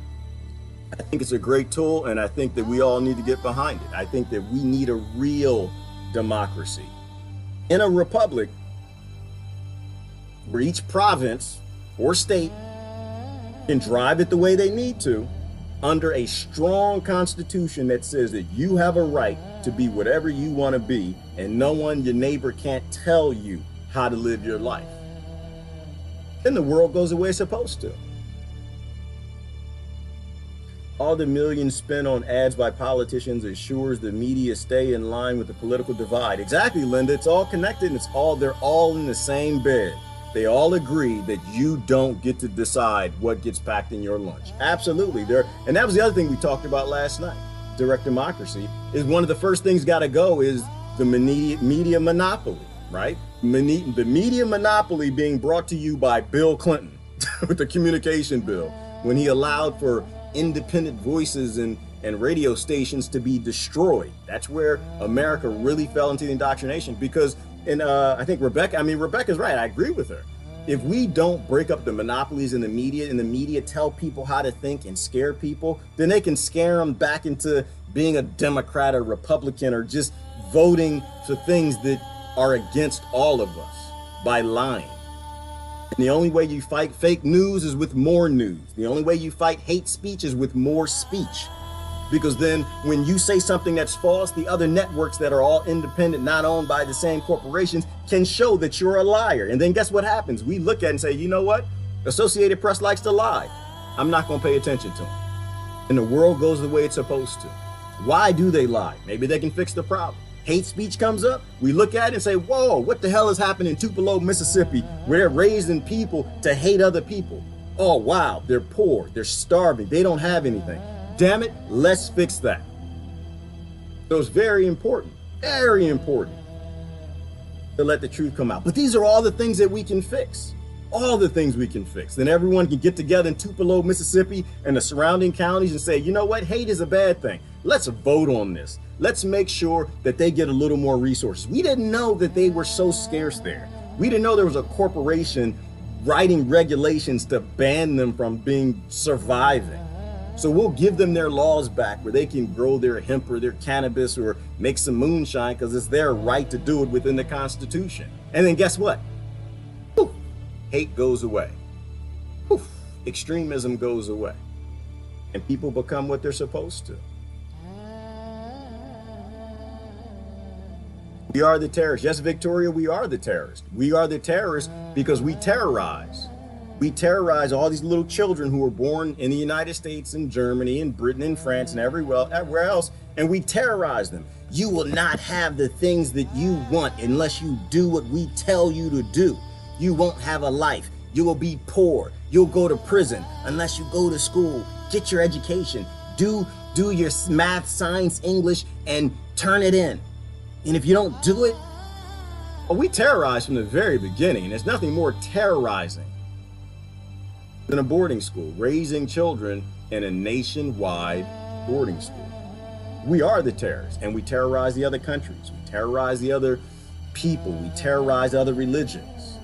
I think it's a great tool, and I think that we all need to get behind it. I think that we need a real democracy. In a republic where each province or state can drive it the way they need to, under a strong constitution that says that you have a right to be whatever you want to be, and no one, your neighbor, can't tell you how to live your life. Then the world goes the way it's supposed to. All the millions spent on ads by politicians assures the media stay in line with the political divide. Exactly, Linda. It's all connected, and they're all in the same bed. They all agree that you don't get to decide what gets packed in your lunch. Absolutely. And that was the other thing we talked about last night. Direct democracy is one of the first things got to go is the media monopoly, right? The media monopoly being brought to you by Bill Clinton with the communication bill, when he allowed for independent voices and radio stations to be destroyed. That's where America really fell into the indoctrination, because I think Rebecca's right. I agree with her. If we don't break up the monopolies in the media, and the media tell people how to think and scare people, then they can scare them back into being a Democrat or Republican or just voting for things that are against all of us by lying. And the only way you fight fake news is with more news. The only way you fight hate speech is with more speech. Because then when you say something that's false, the other networks that are all independent, not owned by the same corporations, can show that you're a liar. And then guess what happens? We look at it and say, you know what? Associated Press likes to lie. I'm not going to pay attention to them. And the world goes the way it's supposed to. Why do they lie? Maybe they can fix the problem. Hate speech comes up, we look at it and say, whoa, what the hell is happening in Tupelo, Mississippi, where they're raising people to hate other people? Oh, wow, they're poor, they're starving, they don't have anything. Damn it, let's fix that. So it's very important to let the truth come out. But these are all the things that we can fix. All the things we can fix. Then everyone can get together in Tupelo, Mississippi and the surrounding counties and say, you know what, hate is a bad thing. Let's vote on this. Let's make sure that they get a little more resources. We didn't know that they were so scarce there. We didn't know there was a corporation writing regulations to ban them from surviving. So we'll give them their laws back where they can grow their hemp or their cannabis or make some moonshine, because it's their right to do it within the Constitution. And then guess what? Poof, hate goes away. Poof, extremism goes away. And people become what they're supposed to. We are the terrorists. Yes, Victoria, we are the terrorists. We are the terrorists because we terrorize. We terrorize all these little children who were born in the United States and Germany and Britain and France and everywhere else, and we terrorize them. You will not have the things that you want unless you do what we tell you to do. You won't have a life. You will be poor. You'll go to prison unless you go to school. Get your education. Do your math, science, English, and turn it in. And if you don't do it, well, we terrorize from the very beginning. There's nothing more terrorizing than a boarding school, raising children in a nationwide boarding school. We are the terrorists, and we terrorize the other countries. We terrorize the other people. We terrorize other religions.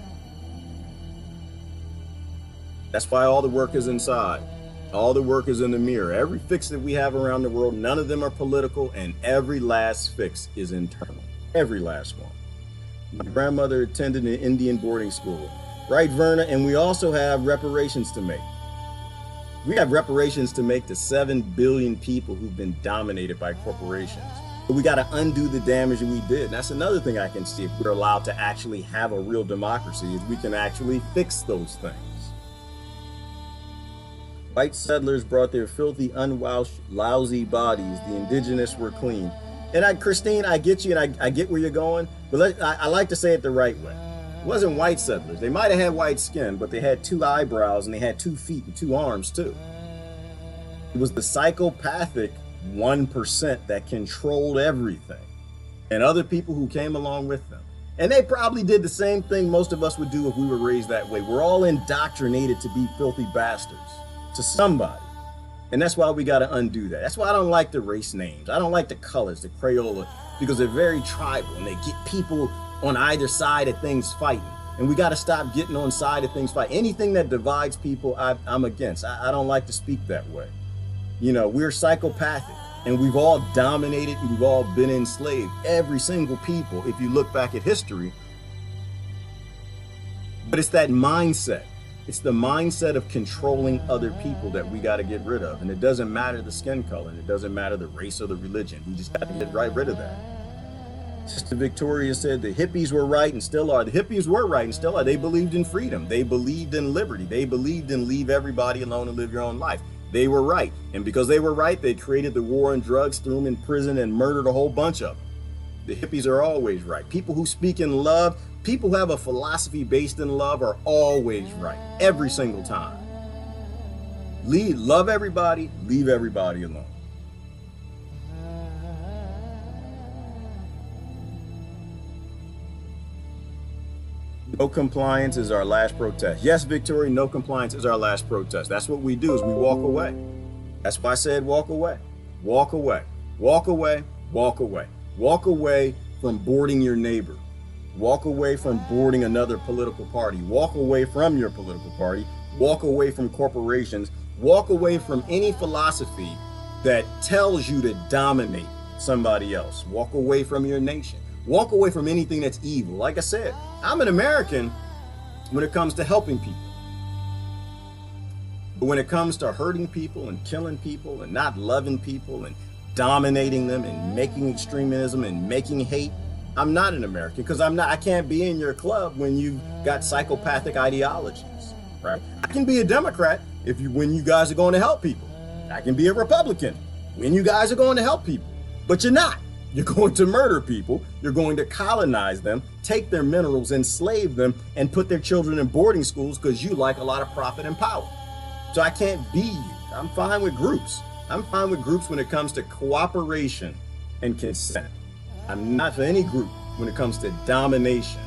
That's why all the work is inside. All the work is in the mirror. Every fix that we have around the world, none of them are political, and every last fix is internal. Every last one. My grandmother attended an Indian boarding school. Right, Verna? And we also have reparations to make. We have reparations to make to 7 billion people who've been dominated by corporations. But we got to undo the damage that we did. And that's another thing I can see if we're allowed to actually have a real democracy, is we can actually fix those things. White settlers brought their filthy, unwashed, lousy bodies. The indigenous were clean. And Christine, I get you, and I get where you're going, but I like to say it the right way. It wasn't white settlers. They might have had white skin, but they had 2 eyebrows and they had 2 feet and 2 arms too. It was the psychopathic 1% that controlled everything, and other people who came along with them. And they probably did the same thing most of us would do if we were raised that way. We're all indoctrinated to be filthy bastards to somebody. And that's why we got to undo that. That's why I don't like the race names. I don't like the colors, the Crayola, because they're very tribal and they get people on either side of things fighting. And we got to stop getting on side of things fighting. Anything that divides people, I'm against. I don't like to speak that way. You know, we're psychopathic, and we've all dominated and we've all been enslaved. Every single people, if you look back at history. But it's that mindset. It's the mindset of controlling other people that we got to get rid of. And it doesn't matter the skin color, and it doesn't matter the race or the religion. We just got to get rid of that. Sister Victoria said the hippies were right and still are. The hippies were right and still are. They believed in freedom. They believed in liberty. They believed in leave everybody alone and live your own life. They were right. And because they were right, they created the war on drugs, threw them in prison, and murdered a whole bunch of them. The hippies are always right. People who speak in love, people who have a philosophy based in love are always right. Every single time. Love everybody, leave everybody alone. No compliance is our last protest. Yes, Victoria, no compliance is our last protest. That's what we do, is we walk away. That's why I said walk away. Walk away. Walk away. Walk away. Walk away from boarding your neighbor. Walk away from boarding another political party. Walk away from your political party. Walk away from corporations. Walk away from any philosophy that tells you to dominate somebody else. Walk away from your nation. Walk away from anything that's evil. Like I said, I'm an American when it comes to helping people. But when it comes to hurting people and killing people and not loving people and dominating them and making extremism and making hate, I'm not an American, because I can't be in your club when you've got psychopathic ideologies, right? I can be a Democrat when you guys are going to help people. I can be a Republican when you guys are going to help people, but you're not. You're going to murder people. You're going to colonize them, take their minerals, enslave them, and put their children in boarding schools because you like a lot of profit and power. So I can't be you. I'm fine with groups. I'm fine with groups when it comes to cooperation and consent. I'm not for any group when it comes to domination,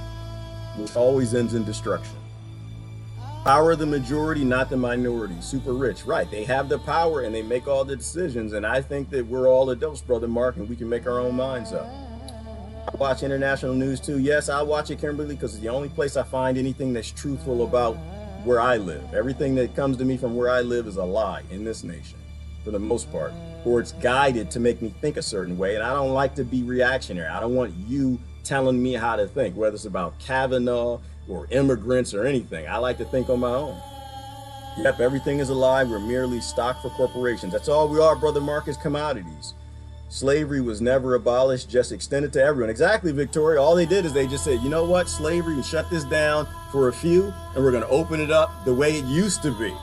which always ends in destruction. Power of the majority, not the minority. Super rich, right? They have the power and they make all the decisions. And I think that we're all adults, Brother Mark, and we can make our own minds up. I watch international news too. Yes, I watch it, Kimberly, because it's the only place I find anything that's truthful about where I live. Everything that comes to me from where I live is a lie in this nation, for the most part, or it's guided to make me think a certain way. And I don't like to be reactionary. I don't want you telling me how to think, whether it's about Kavanaugh or immigrants or anything. I like to think on my own. Yep, everything is a lie. We're merely stock for corporations. That's all we are, Brother Mark, is commodities. Slavery was never abolished, just extended to everyone. Exactly, Victoria. All they did is they just said, you know what, slavery, we shut this down for a few, and we're going to open it up the way it used to be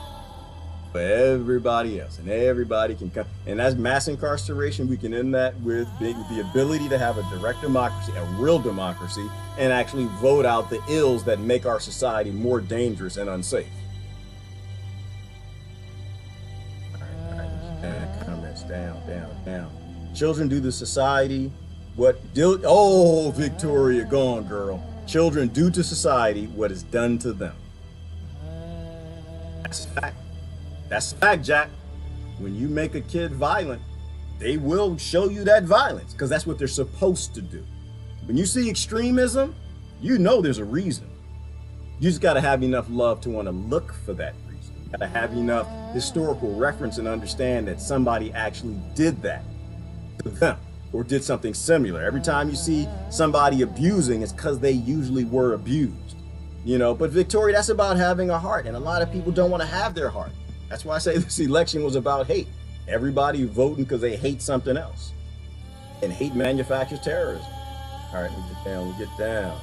for everybody else, and everybody can come. And that's mass incarceration. We can end that with the ability to have a direct democracy, a real democracy, and actually vote out the ills that make our society more dangerous and unsafe. All right. Comments down. Children do to society what do. Oh, Victoria, go on, girl. Children do to society what is done to them. That's a fact. That's a fact, Jack. When you make a kid violent, they will show you that violence because that's what they're supposed to do. When you see extremism, you know there's a reason. You just got to have enough love to want to look for that reason. You got to have enough historical reference and understand that somebody actually did that to them or did something similar. Every time you see somebody abusing, it's because they usually were abused. You know, but Victoria, that's about having a heart, and a lot of people don't want to have their heart. That's why I say this election was about hate. Everybody voting because they hate something else. And hate manufactures terrorism. All right, we get down.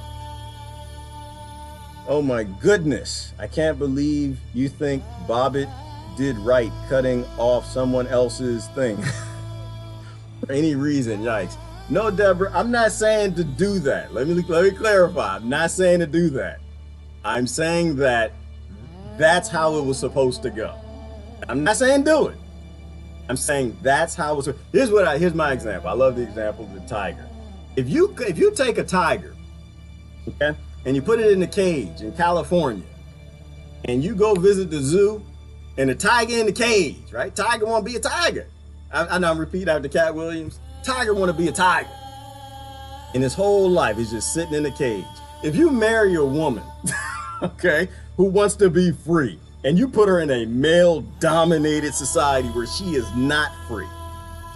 Oh my goodness. I can't believe you think Bobbitt did right cutting off someone else's thing. For any reason, yikes. No, Deborah, I'm not saying to do that. Let me clarify. I'm not saying to do that. I'm saying that that's how it was supposed to go. I'm not saying do it. I'm saying that's how it was. Here's my example. I love the example of the tiger. If you take a tiger, okay, and you put it in a cage in California, and you go visit the zoo, and the tiger in the cage, right? Tiger want to be a tiger. I know I'm repeating after Cat Williams. Tiger want to be a tiger. And his whole life is just sitting in a cage. If you marry a woman, okay, who wants to be free, and you put her in a male-dominated society where she is not free,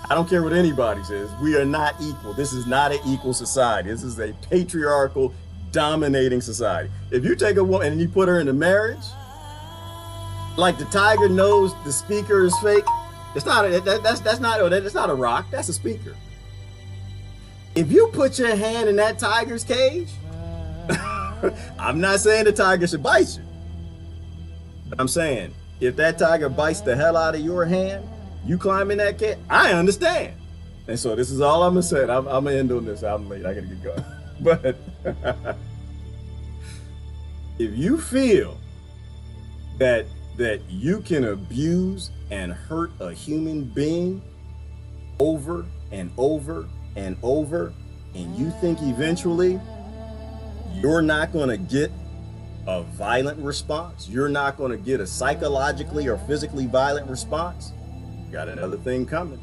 I don't care what anybody says, we are not equal. This is not an equal society. This is a patriarchal, dominating society. If you take a woman and you put her in a marriage, like the tiger knows the speaker is fake, that's not a rock, that's a speaker. If you put your hand in that tiger's cage, I'm not saying the tiger should bite you. But I'm saying, if that tiger bites the hell out of your hand, you climb in that cage, I understand. And so this is all I'm gonna say. I'm gonna end on this. I'm late, I gotta get going. But if you feel that you can abuse and hurt a human being over and over and over, and you think eventually you're not gonna get a violent response, you're not gonna get a psychologically or physically violent response, you got another thing coming.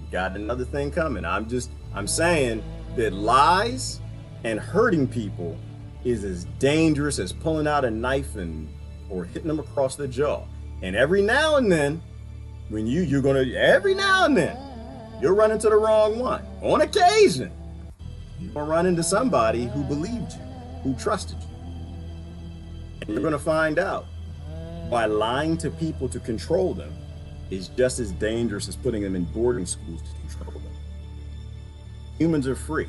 You got another thing coming. I'm saying that lies and hurting people is as dangerous as pulling out a knife or hitting them across the jaw. And every now and then, when every now and then, you'll run into the wrong one. On occasion, you're gonna run into somebody who believed you, who trusted you. And you're gonna find out why lying to people to control them is just as dangerous as putting them in boarding schools to control them. Humans are free.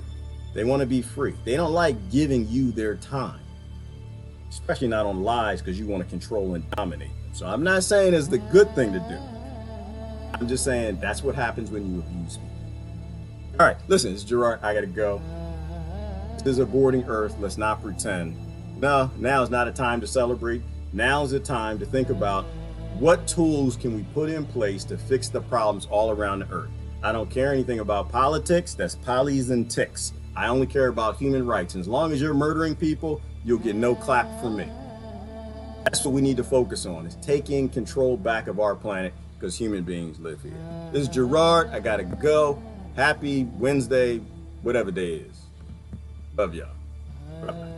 They want to be free. They don't like giving you their time, especially not on lies, because you want to control and dominate them. So I'm not saying it's the good thing to do. I'm just saying that's what happens when you abuse people. All right, listen, it's Gerard. I gotta go. This is a boarding Earth. Let's not pretend. No, now is not a time to celebrate. Now is a time to think about what tools can we put in place to fix the problems all around the Earth. I don't care anything about politics. That's polys and ticks. I only care about human rights. And as long as you're murdering people, you'll get no clap from me. That's what we need to focus on, is taking control back of our planet, because human beings live here. This is Gerard. I gotta go. Happy Wednesday, whatever day it is. Love y'all. Bye-bye.